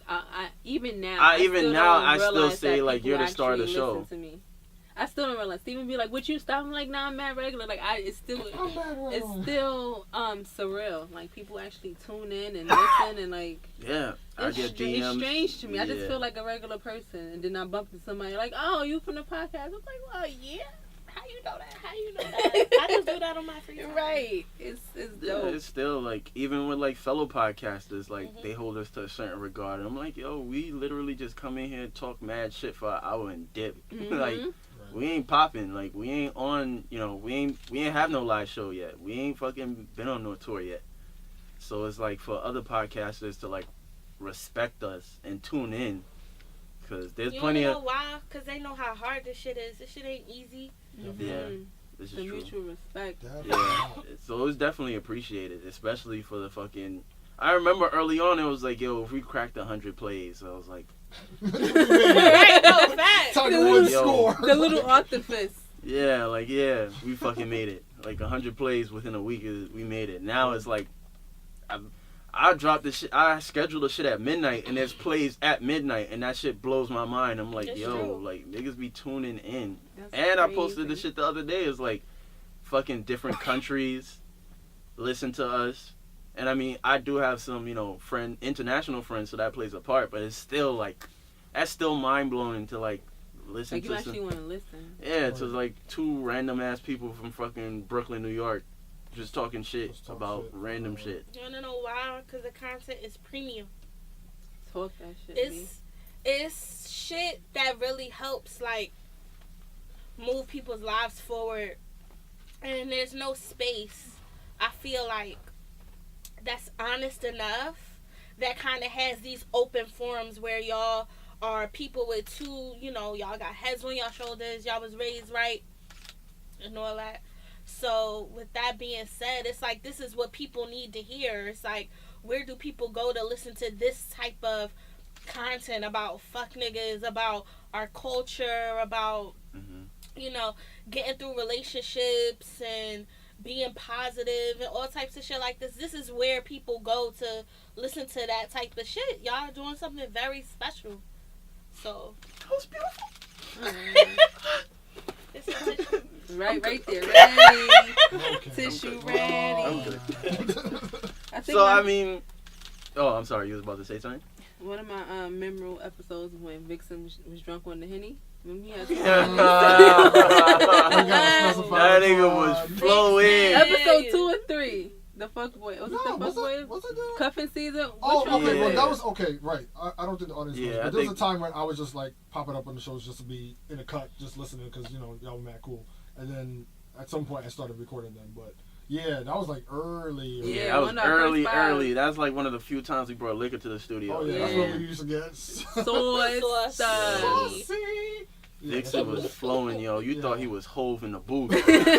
even now. I still realize say, that like, people you're the star of the actually show. listen to me. I still don't realize. Steven be like, "What you stop?" I'm like, "Nah, I'm mad regular." Like, it's still surreal. Like, people actually tune in and listen and like. Yeah, I get DMs. It's strange to me. I just Yeah. feel like a regular person, and then I bump into somebody like, "Oh, you from the podcast?" I'm like, "Well, yeah." How you know that? How you know that? I just do that on my free time. Right. It's Yeah, dope. it's still like, even with like fellow podcasters, like they hold us to a certain regard. And I'm like, yo, we literally just come in here and talk mad shit for an hour and dip. Like, we ain't popping. Like, we ain't on, you know, we ain't have no live show yet. We ain't fucking been on no tour yet. So it's like, for other podcasters to like respect us and tune in, because there's plenty of. You of. know why? Because they know how hard this shit is. This shit ain't easy. Yeah, this is The true. mutual respect. Yeah, so it was definitely appreciated, especially for the fucking. I remember early on, it was like, yo, if we cracked 100 plays, I was like, Right, no, facts. Tiger Woods Yo. score. The little octopus. yeah, like, yeah, we fucking made it. Like, 100 plays within a week, we made it. Now it's like, I drop the shit. I schedule the shit at midnight, and there's plays at midnight, and that shit blows my mind. I'm like, That's yo, true. like niggas be tuning in. That's And I crazy. posted the shit the other day. It's like, fucking different countries listen to us, and I mean, I do have some, international friends, so that plays a part. But it's still like, that's still mind blowing to like listen Like, you to. actually want to listen. Yeah, to like two random ass people from fucking Brooklyn, New York, just talking shit Just talk about shit. random shit. You wanna know why? Because the content is premium. Talk that shit, B. It's shit that really helps like move people's lives forward, and there's no space. I feel like that's honest enough. That kind of has these open forums where y'all are people with two, y'all got heads on y'all shoulders. Y'all was raised right, and all that. So with that being said, it's like this is what people need to hear. It's like, where do people go to listen to this type of content about fuck niggas, about our culture, about getting through relationships and being positive and all types of shit like this. This is where people go to listen to that type of shit. Y'all are doing something very special. So That was beautiful. this is it. Right there. Ready. Okay. Tissue I'm ready. good. I think So I mean, I'm sorry, you was about to say something. one of my memorable episodes when Vixen was drunk on the Henny. When he had That nigga was flowing. episode 2 and 3. The fuckboy. Was it the Was fuckboy? it that? Cuffing season? Which Oh, one okay. was Well, it? that was okay. Right. I don't think the audience knows. Yeah, But I there was a think- time when I was just like popping up on the shows just to be in a cut, just listening because y'all were mad cool. And then at some point I started recording them. But yeah, that was like early. Yeah, that was one of our first five. early. That's like one of the few times we brought liquor to the studio. Oh yeah, that's Yeah. what we used to get. Sauce. Saucy. Dixon was flowing, yo. You thought he was Hove in the booth. Definitely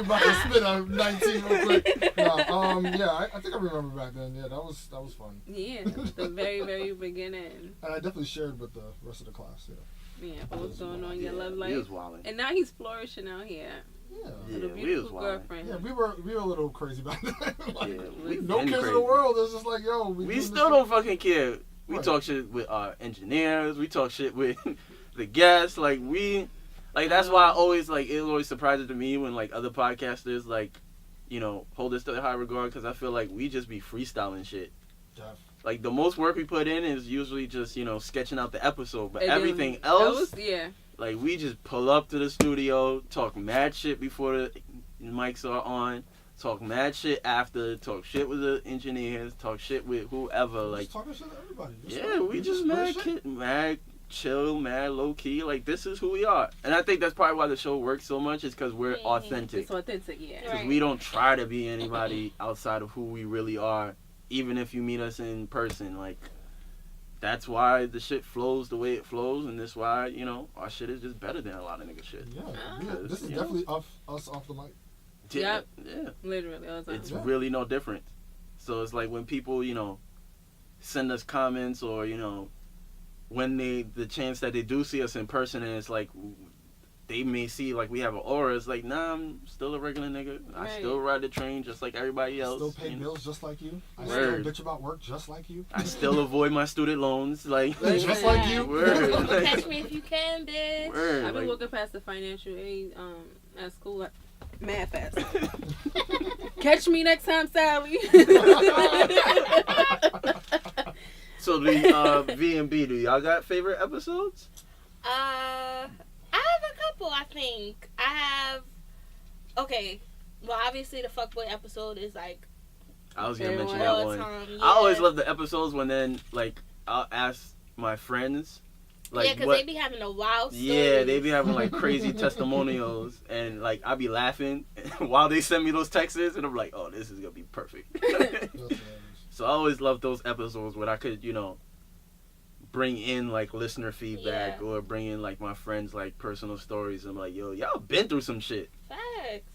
about to spit on 19 real quick. Yeah, I think I remember back then. Yeah, that was fun. Yeah, the very, very beginning. And I definitely shared with the rest of the class. Yeah, what was going on in your love He life? was wilding. And now he's flourishing out here. Yeah. Yeah, With a we was beautiful wilding. girlfriend. Yeah, we were a little crazy back then. Like, Yeah, we no been kids in crazy. the world. It's just like, yo, We still don't fucking care. We Right. talk shit with our engineers. We talk shit with the guests. That's why I always it always surprises to me when other podcasters hold us to a high regard, because I feel like we just be freestyling shit. Like the most work we put in is usually just sketching out the episode, but And then everything else, yeah. like we just pull up to the studio, talk mad shit before the mics are on, talk mad shit after, talk shit with the engineers, talk shit with whoever. Just talking shit to everybody. Yeah, we just mad chill, mad low key. Like this is who we are, and I think that's probably why the show works so much. Is because we're authentic. It's authentic, yeah. Because we don't try to be anybody outside of who we really are, even if you meet us in person. Like that's why the shit flows the way it flows, and that's why our shit is just better than a lot of nigga shit. Yeah, this is definitely us off the mic. Yeah, Literally all the time. it's really no different. So it's like when people send us comments, or when the chance that they do see us in person, and it's like they may see we have an aura. It's like, nah, I'm still a regular nigga. I Right. still ride the train just like everybody else. Still pay bills just like you. I Word. still bitch about work just like you. I still avoid my student loans, Just like you. Word. Catch me if you can, bitch. Word. I've been walking past the financial aid at school mad fast. Catch me next time, Sally. So the V&B, do y'all got favorite episodes? I have a couple, I think. I have... Okay. Well, obviously the fuckboy episode is I was gonna mention all that the one. time. Yeah. I always love the episodes when then I'll ask my friends yeah, because they be having a wild story. Yeah, they be having crazy testimonials, and I be laughing while they send me those texts, and I'm like, oh, this is gonna be perfect. So I always love those episodes when I could, bring in listener feedback, or bring in my friends personal stories. I'm like, yo, y'all been through some shit. Facts.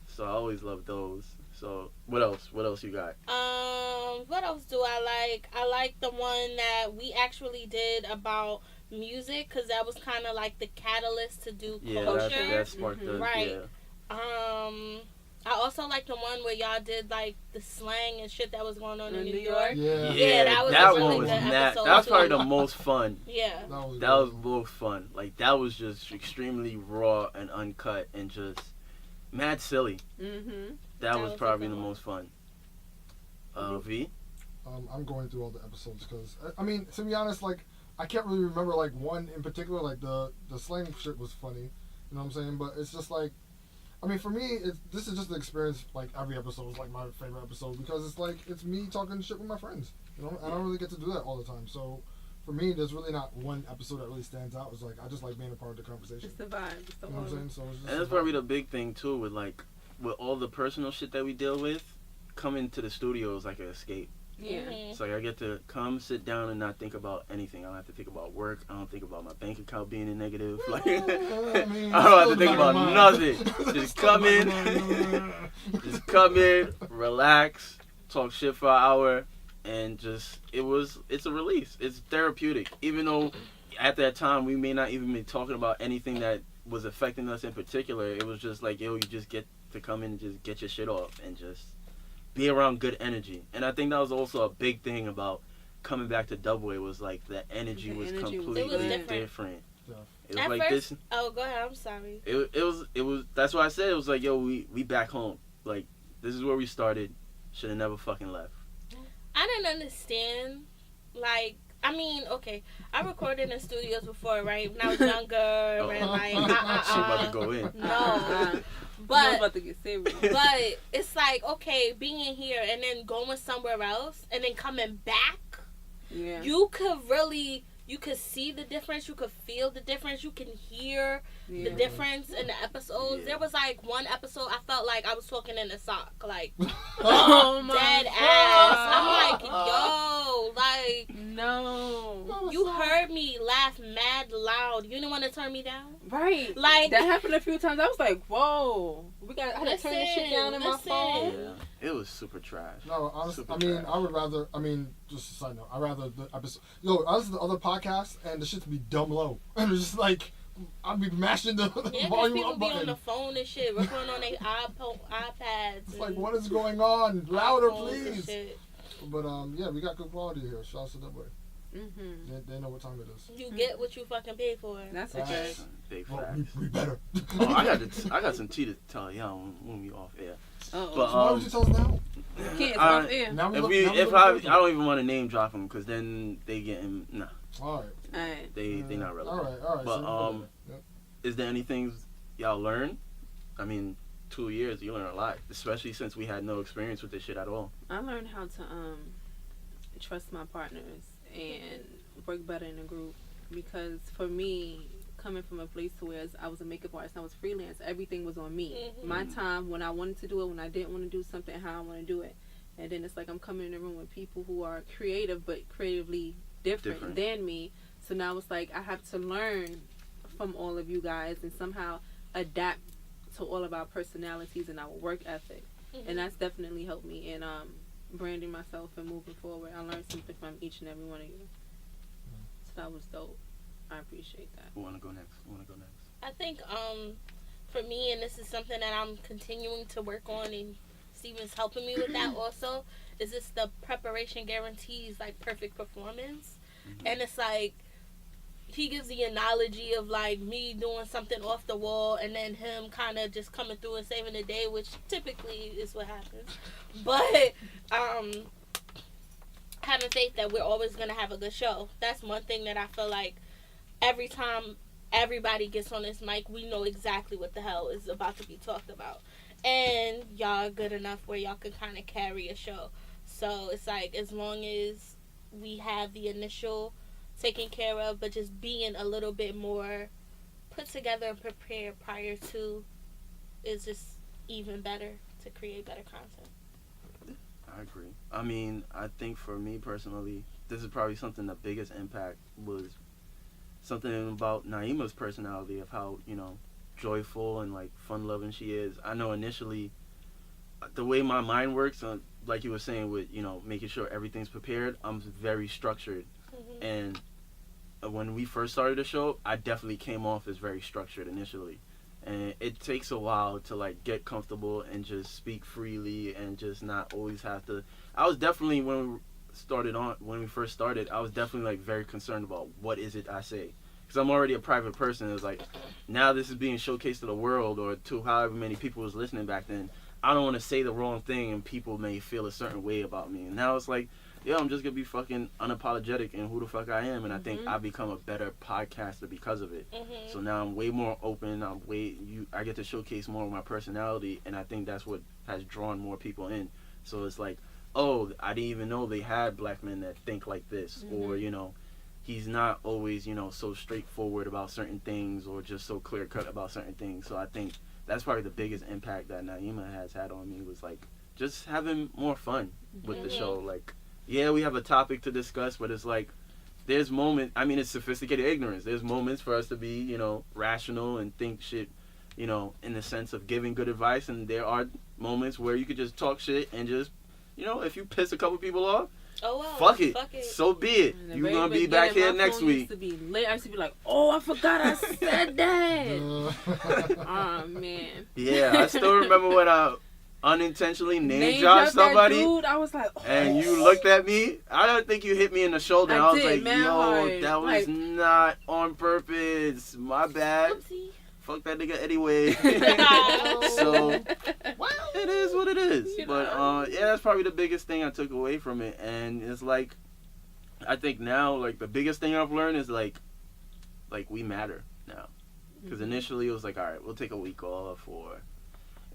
So I always love those. So what else? What else you got? What else do I like? I like the one that we actually did about music, because that was kind of the catalyst to do culture. that sparked the Right. yeah. I also like the one where y'all did like the slang and shit that was going on in New York. Yeah, that was that a really one was good episode. that was probably too. the most fun. Yeah. That was most fun. Like, that was just extremely raw and uncut and just mad silly. Mm-hmm. That was was a probably good the one. most fun. V? I'm going through all the episodes because I mean, to be honest, like I can't really remember like one in particular. Like the slang shit was funny, you know what I'm saying? But it's just like, I mean, for me, this is just the experience. Like every episode is like my favorite episode because it's like it's me talking shit with my friends. You know, I don't really get to do that all the time. So for me, there's really not one episode that really stands out. It's like I just like being a part of the conversation. It's the vibe. It's the You know what I'm saying? So it's just And that's probably the big thing, too, with, like, with all the personal shit that we deal with, coming to the studio is like an escape. Yeah. Mhm. It's like I get to come, sit down, and not think about anything. I don't have to think about work. I don't think about my bank account being in negative. Like, I don't have to think about nothing. Just come in, relax, talk shit for an hour, and just it's a release. It's therapeutic. Even though at that time we may not even be talking about anything that was affecting us in particular, it was just like, yo, you just get to come in and just get your shit off and just be around good energy. And I think that was also a big thing about coming back to Dubway, was like the energy was completely different. Yeah. It was At like first, this. oh, go ahead. I'm sorry. It was. That's why I said it was like, yo, we back home. Like, this is where we started. Should have never fucking left. I didn't understand. Like, I mean, okay, I recorded in studios before, right? When I was younger, and like, She about to go in. no, I'm but about to get serious. but it's like, okay, being here and then going somewhere else and then coming back, Yeah. you could see the difference, you could feel the difference, you can hear Yeah. the difference in the episodes. Yeah. There was like one episode I felt like I was talking in a sock, like Oh my dead God. ass. I'm like, yo, like No. you heard me laugh mad loud. You didn't want to turn me down? Right. Like, that happened a few times. I was like, whoa. I had to turn this shit down in my Listen. phone. Yeah, it was super trash. No, honestly, Super I mean, trash. I would rather. I mean, just a side note. I rather the episode. Yo, I listen to other podcasts and the shit to be dumb low, and it's just like I'd be mashing the yeah, because volume people up be on button. the phone and shit, recording on their iPads. It's and like, what is going on? Louder, iPhones and please. shit. But yeah, we got good quality here. Shouts to Dubway. Mm-hmm. They know what time it is. You get what you fucking pay for. That's Facts. okay. Big Well, facts. we better. Oh, I got some tea to tell y'all when we off air. Oh, But, So why would you tell us now? kids uh, off air. Now If look- we, now if look I forward to don't even want to name drop them, because then they getting All right. Alright. they not relevant. All right. But, so, yep. Is there anything y'all learned? I mean, 2 years, you learn a lot, especially since we had no experience with this shit at all. I learned how to trust my partners and work better in a group, because for me, coming from a place to where I was a makeup artist, I was freelance, everything was on me. Mhm. My time, when I wanted to do it, when I didn't want to do something, how I want to do it. And then it's like I'm coming in a room with people who are creative but creatively different than me. So now it's like I have to learn from all of you guys and somehow adapt to all of our personalities and our work ethic. Mhm. And that's definitely helped me in branding myself and moving forward. I learned something from each and every one of you. So that was dope. I appreciate that. Who wanna go next? I think for me, and this is something that I'm continuing to work on, and Steven's helping me with that also, is this the preparation guarantees like perfect performance. Mhm. And it's like he gives the analogy of like me doing something off the wall and then him kind of just coming through and saving the day, which typically is what happens. But having faith that we're always gonna have a good show. That's one thing that I feel like every time everybody gets on this mic, we know exactly what the hell is about to be talked about. And y'all are good enough where y'all can kind of carry a show. So it's like, as long as we have the initial taken care of, but just being a little bit more put together and prepared prior to is just even better to create better content. I agree. I mean, I think for me personally, this is probably something the biggest impact was something about Nieema's personality, of how, you know, joyful and like fun loving she is. I know initially the way my mind works, like you were saying, with, you know, making sure everything's prepared, I'm very structured. Mm-hmm. And when we first started the show, I definitely came off as very structured initially. And it takes a while to like get comfortable and just speak freely and just not always have to. I was definitely when we first started, I was definitely like very concerned about what is it I say, because I'm already a private person. It's like now this is being showcased to the world or to however many people was listening back then. I don't want to say the wrong thing and people may feel a certain way about me. And now it's like, yo, I'm just gonna be fucking unapologetic in who the fuck I am, and I think I've become a better podcaster because of it. So now I'm way more open. I get to showcase more of my personality, and I think that's what has drawn more people in. So it's like, oh, I didn't even know they had black men that think like this, or you know, he's not always, you know, so straightforward about certain things or just so clear cut about certain things. So I think that's probably the biggest impact that Nieema has had on me, was like just having more fun with the show. Like, yeah, we have a topic to discuss, but it's like there's moments, I mean, it's sophisticated ignorance. There's moments for us to be, you know, rational and think shit, you know, in the sense of giving good advice, and there are moments where you could just talk shit and just, you know, if you piss a couple people off, fuck it. So be it. You're going to be back here next week. Used to be late. I used to be like, oh, I forgot I said that. Oh, man. Yeah, I still remember when I unintentionally name dropped somebody. Dude, I was like, oh. And you looked at me. I don't think you hit me in the shoulder. I was like, yo, that was not on purpose. My bad. Oopsie. Fuck that nigga anyway. So, well, it is what it is. But yeah, that's probably the biggest thing I took away from it. And it's like, I think now, like, the biggest thing I've learned is like we matter now. Because initially it was like, all right, we'll take a week off, or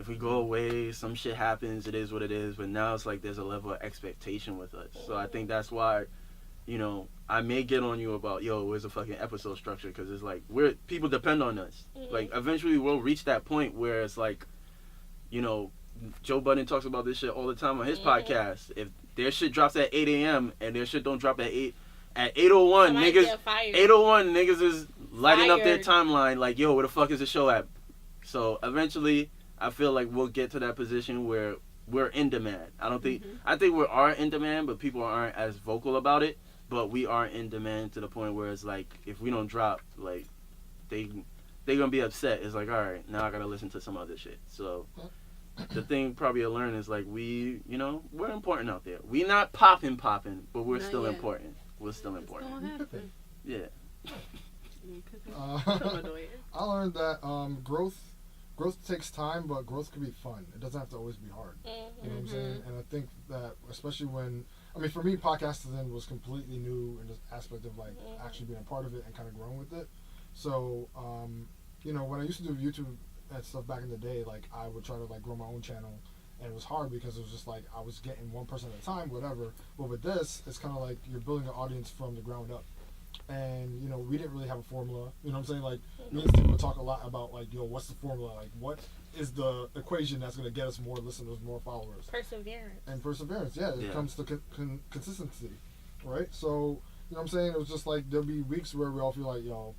if we go away, some shit happens, it is what it is. But now it's like there's a level of expectation with us. So I think that's why, you know, I may get on you about, yo, where's the fucking episode structure? Because it's like, people depend on us. Like, eventually we'll reach that point where it's like, you know, Joe Budden talks about this shit all the time on his podcast. If their shit drops at 8 a.m. and their shit don't drop at 8:01, niggas is lighting up their timeline like, yo, where the fuck is the show at? So eventually I feel like we'll get to that position where we're in demand. I think we are in demand, but people aren't as vocal about it. But we are in demand to the point where it's like, if we don't drop, like, they gonna be upset. It's like, all right, now I gotta listen to some other shit. So the thing probably to learn is like, we, you know, we're important out there. We not popping, but we're still important. We're still important. Yeah. I learned that growth takes time, but growth can be fun. It doesn't have to always be hard. You know what I'm saying? And I think that, especially when, I mean, for me, podcasting was completely new in this aspect of like actually being a part of it and kind of growing with it. So, you know, when I used to do YouTube and stuff back in the day, like I would try to like grow my own channel, and it was hard because it was just like I was getting one person at a time, whatever. But with this, it's kind of like you're building an audience from the ground up. And, you know, we didn't really have a formula. You know what I'm saying? Like, me and Steve would talk a lot about, like, yo, what's the formula? Like, what is the equation that's going to get us more listeners, more followers? Perseverance, yeah. It comes to consistency, right? So, you know what I'm saying? It was just like, there'll be weeks where we all feel like, yo,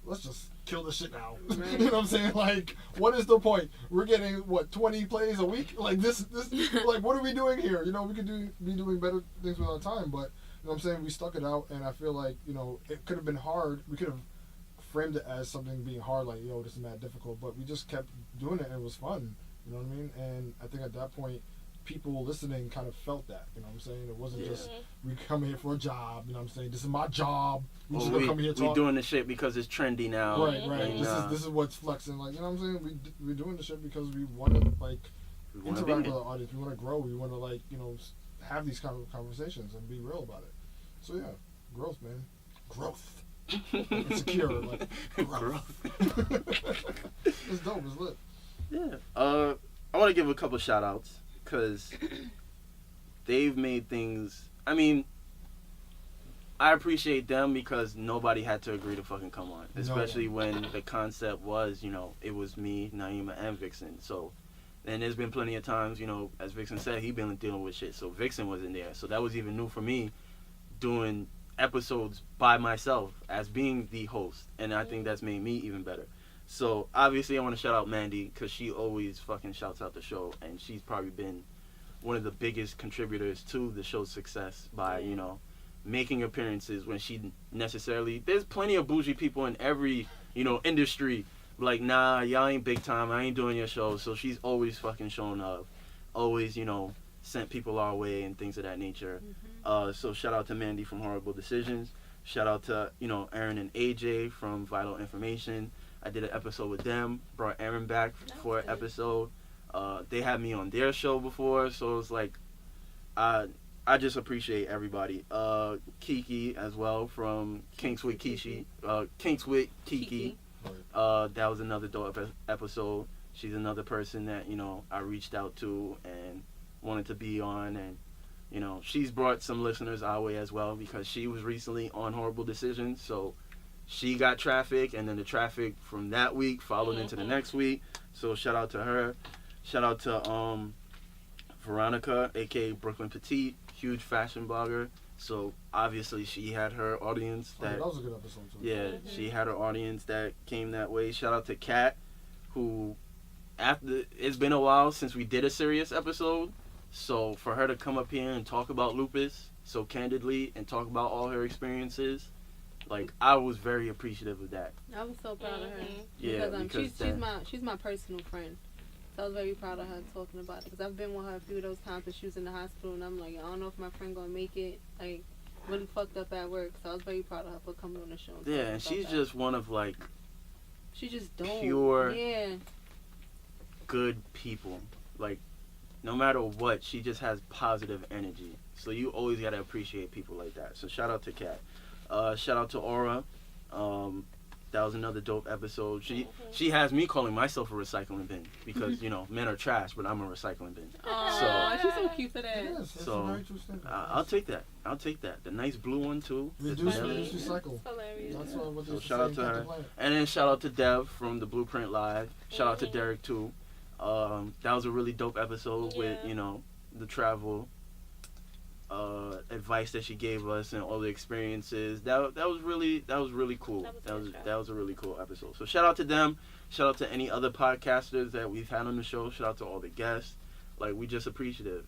let's just kill this shit now. Right. You know what I'm saying? Like, what is the point? We're getting, 20 plays a week? Like, this like, what are we doing here? You know, we could be doing better things with our time, but... You know what I'm saying? We stuck it out, and I feel like, you know, it could have been hard. We could have framed it as something being hard, like, yo, this is mad difficult, but we just kept doing it, and it was fun. You know what I mean? And I think at that point, people listening kind of felt that. You know what I'm saying? It wasn't just, we come here for a job. You know what I'm saying? This is my job. We just gonna come here talk. We doing this shit because it's trendy now. Right. This is what's flexing. Like, you know what I'm saying? We're doing this shit because we want to, like, interact with our audience. We want to grow. We want to, like, you know, have these kind of conversations and be real about it. So yeah, growth, man. Growth. Insecure, like growth. It's dope. It's lit. Yeah. I want to give a couple shout outs because they've made things. I mean, I appreciate them because nobody had to agree to fucking come on, especially when the concept was, you know, it was me, Nieema, and Vixon. So. And there's been plenty of times, you know, as Vixon said, he been dealing with shit. So Vixon wasn't there. So that was even new for me, doing episodes by myself as being the host. And I think that's made me even better. So obviously I want to shout out Mandy because she always fucking shouts out the show. And she's probably been one of the biggest contributors to the show's success by, you know, making appearances when she necessarily... There's plenty of bougie people in every, you know, industry like, nah, y'all ain't big time. I ain't doing your show. So she's always fucking showing up. Always, you know, sent people our way and things of that nature. So shout out to Mandy from Horrible Decisions. Shout out to, you know, Aaron and AJ from Vital Information. I did an episode with them. Brought Aaron back for an episode. They had me on their show before, so it's like, I just appreciate everybody. Kiki as well from Kinks with Kishi. Kinks with Kiki. That was another dope episode. She's another person that, you know, I reached out to and wanted to be on, and you know, she's brought some listeners our way as well because she was recently on Horrible Decisions, so she got traffic, and then the traffic from that week followed into the next week. So shout out to her. Shout out to Veronica, aka Brooklyn Petite, huge fashion blogger. So obviously she had her audience that was a good episode too. Yeah, she had her audience that came that way. Shout out to Kat, who after it's been a while since we did a serious episode. So for her to come up here and talk about lupus so candidly and talk about all her experiences, like, I was very appreciative of that. I was so proud of her. Yeah, because she's my personal friend. So I was very proud of her talking about it because I've been with her a few of those times when she was in the hospital, and I'm like, I don't know if my friend gonna make it. Like, really fucked up at work. So I was very proud of her for coming on the show. Yeah, and she's just one of, like, she's just dope. Pure, good people. Like, no matter what, she just has positive energy. So you always gotta appreciate people like that. So shout out to Kat. Shout out to Aura. That was another dope episode. She has me calling myself a recycling bin because, you know, men are trash, but I'm a recycling bin. So she's so cute for that. Yes, so I'll take that. I'll take that. The nice blue one too. Reduce, recycle. Hilarious. That's what So shout out to her. And then shout out to Dev from the Blueprint Live. Shout out to Derek too. That was a really dope episode with, you know, the travel advice that she gave us and all the experiences. That was really cool. That was a really cool episode. So shout out to them. Shout out to any other podcasters that we've had on the show. Shout out to all the guests. Like, we just appreciative.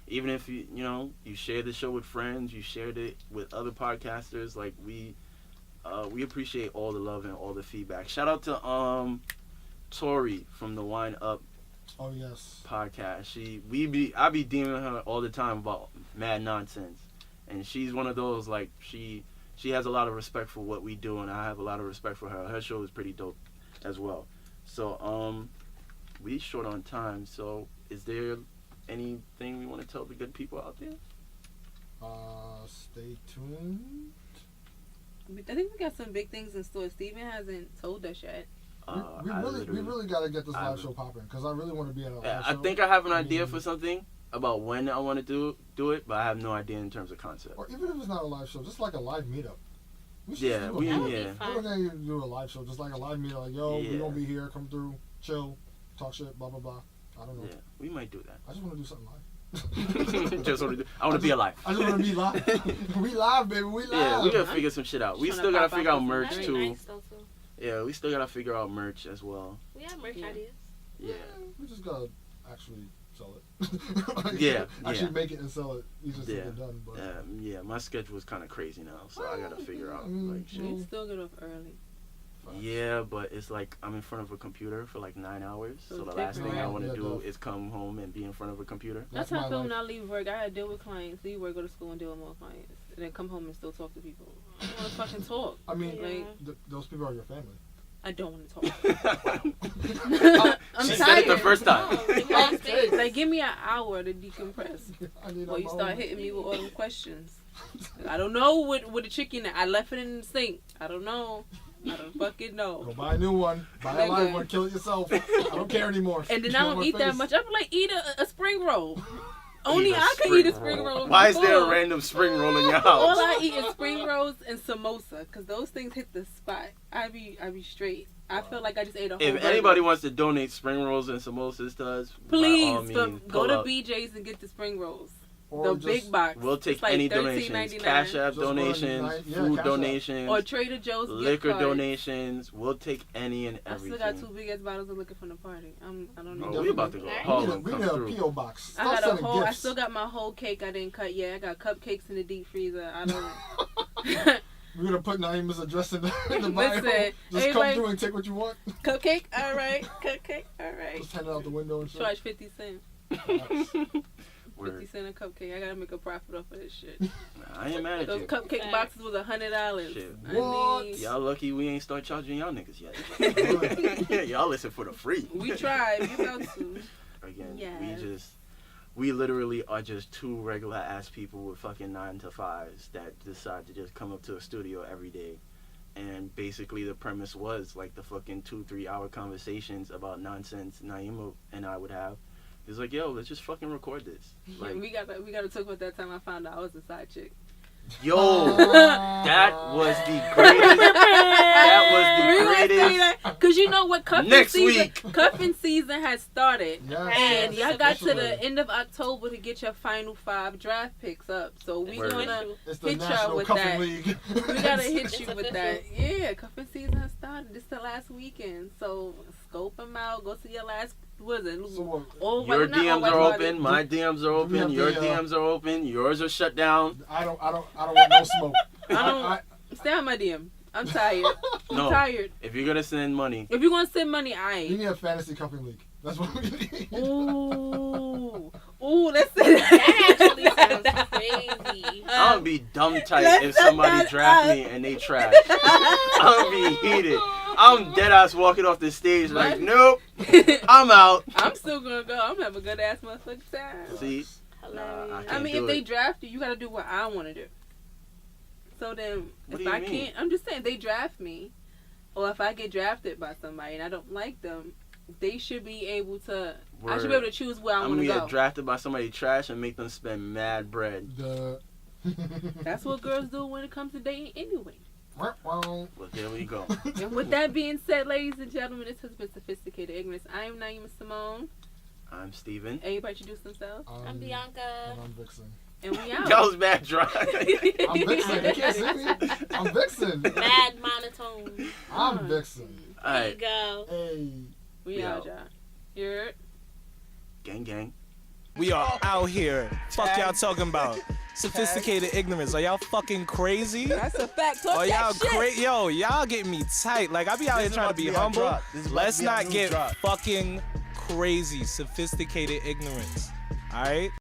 Even if you know, you shared the show with friends, you shared it with other podcasters, like, we appreciate all the love and all the feedback. Shout out to Tori from the Wine Up podcast. I be DMing her all the time about mad nonsense, and she's one of those, like, she has a lot of respect for what we do, and I have a lot of respect for her. Her show is pretty dope as well. So we short on time, so is there anything we want to tell the good people out there? Stay tuned. I think we got some big things in store. Steven hasn't told us yet. We really got to get this live show popping because I really want to be at a live show. I think I have an idea for something about when I want to do it, but I have no idea in terms of concept. Or even if it's not a live show, just like a live meetup. We're gonna do a live show, just like a live meetup. Like, yo, we gonna be here, come through, chill, talk shit, blah blah blah. I don't know. Yeah, we might do that. I just want to do something live. I want to be alive. I just want to be live. We live, baby. We live. Yeah, we gotta figure some shit out. We still gotta figure out merch too. Nice, though, too. Yeah, we still gotta figure out merch as well. We have merch ideas. Yeah. We just gotta actually sell it. Actually make it and sell it. Easier said than done. But yeah, my schedule is kind of crazy now, so I gotta figure out like shit. You still get off early. Yeah, but it's like I'm in front of a computer for like 9 hours. So the last thing I want to do is come home and be in front of a computer. That's how I feel when I leave work. I deal with clients, leave work, go to school, and deal with more clients, and then come home and still talk to people. I don't want to fucking talk. I mean, those people are your family. I don't want to talk. She said it the first time. Like, give me an hour to decompress. Before you start hitting me with all them questions. I don't know what the chicken. I left it in the sink. I don't know. I don't fucking know. Go buy a new one. Buy a live one. Kill it yourself. I don't care anymore. And then I don't eat that much. I'm like, eat a spring roll. Only I can eat a spring roll. Why is there a random spring roll in your house? All I eat is spring rolls and samosa, because those things hit the spot. I be straight. I feel like I just ate a whole If anybody wants to donate spring rolls and samosas to us, please go to BJ's and get the spring rolls. Or the big box. We'll take any donations. Cash App donations, food donations, or Trader Joe's liquor donations. We'll take any and everything. I still got 2 big ass bottles of liquor from the party. I don't know. Oh, we about to go hard. We need a P.O. box. I still got my whole cake I didn't cut yet. I got cupcakes in the deep freezer. I don't. We're gonna put Nieema's address in the bio. Listen, Just come through and take what you want. Cupcake, all right. Cupcake, all right. Just hand it out the window and shit. Charge 50 cents. Nice. 50 cents a cupcake. I gotta make a profit off of this shit. I ain't mad at Those you. cupcake boxes was $100. Shit. What? Y'all lucky we ain't start charging y'all niggas yet. Y'all listen for the free. We tried. We about to. Again, Yes. we literally are just two regular ass people with fucking 9 to 5s that decide to just come up to a studio every day. And basically the premise was like the fucking 2-3 hour conversations about nonsense Nieema and I would have. He's like, yo, let's just fucking record this. Like, we gotta talk about that time I found out I was a side chick. yo, that was the greatest. That was the greatest. Cause you know what, Next week. cuffing season has started, Yes, and yes, y'all got to officially. the end of October to get your final 5 draft picks up. So we Word. gonna It's the hit y'all National with Cuffing that. League. We gotta hit It's you with official. that. Yeah, cuffing season has started. This the last weekend, so scope them out. Go see your last. What is it? So what? All Your white- not all DMs white are body. open. My DMs are Do we open. have Your the, DMs are open. Yours are shut down. I don't want no smoke. I don't. Stay on my DM. I'm tired. I'm No. tired. If you're gonna send money, If you're gonna send money, We I need a fantasy cuffing league. That's what we need. Ooh, that's That actually sounds crazy. I'm gonna be dumb tight let's if set somebody that draft up. me and they trash. I'm gonna be heated. I'm dead ass walking off the stage like, nope, I'm out. I'm still gonna go. I'm gonna have a good ass motherfucking time. See, Hilarious. Nah, I can't mean, do if they it. draft you, you gotta do what I want to do. So then, What if do you I mean? can't, I'm just saying, they draft me, or if I get drafted by somebody and I don't like them, they should be able to. I should be able to choose where I I'm want gonna to get go. drafted by somebody trash and make them spend mad bread. That's what girls do when it comes to dating anyway. Well, there we go. And with that being said, ladies and gentlemen, this has been Sophisticated Ignorance. I am Nieema Simone. I'm Steven. Everybody introduce themselves. I'm Bianca. And I'm Vixen. And we out. That was bad dry. I'm Vixen. You can't see me. I'm Vixen. Mad monotone. I'm Vixen. There you Alright, go. Hey. We out, y'all. You're gang gang. We are out here. Fuck y'all talking about? Sophisticated ignorance. Are y'all fucking crazy? That's a fact. Talk Are that y'all shit. crazy? Yo, y'all get me tight. Like, I be out here trying to be humble. Let's not get fucking crazy. Sophisticated ignorance. Alright?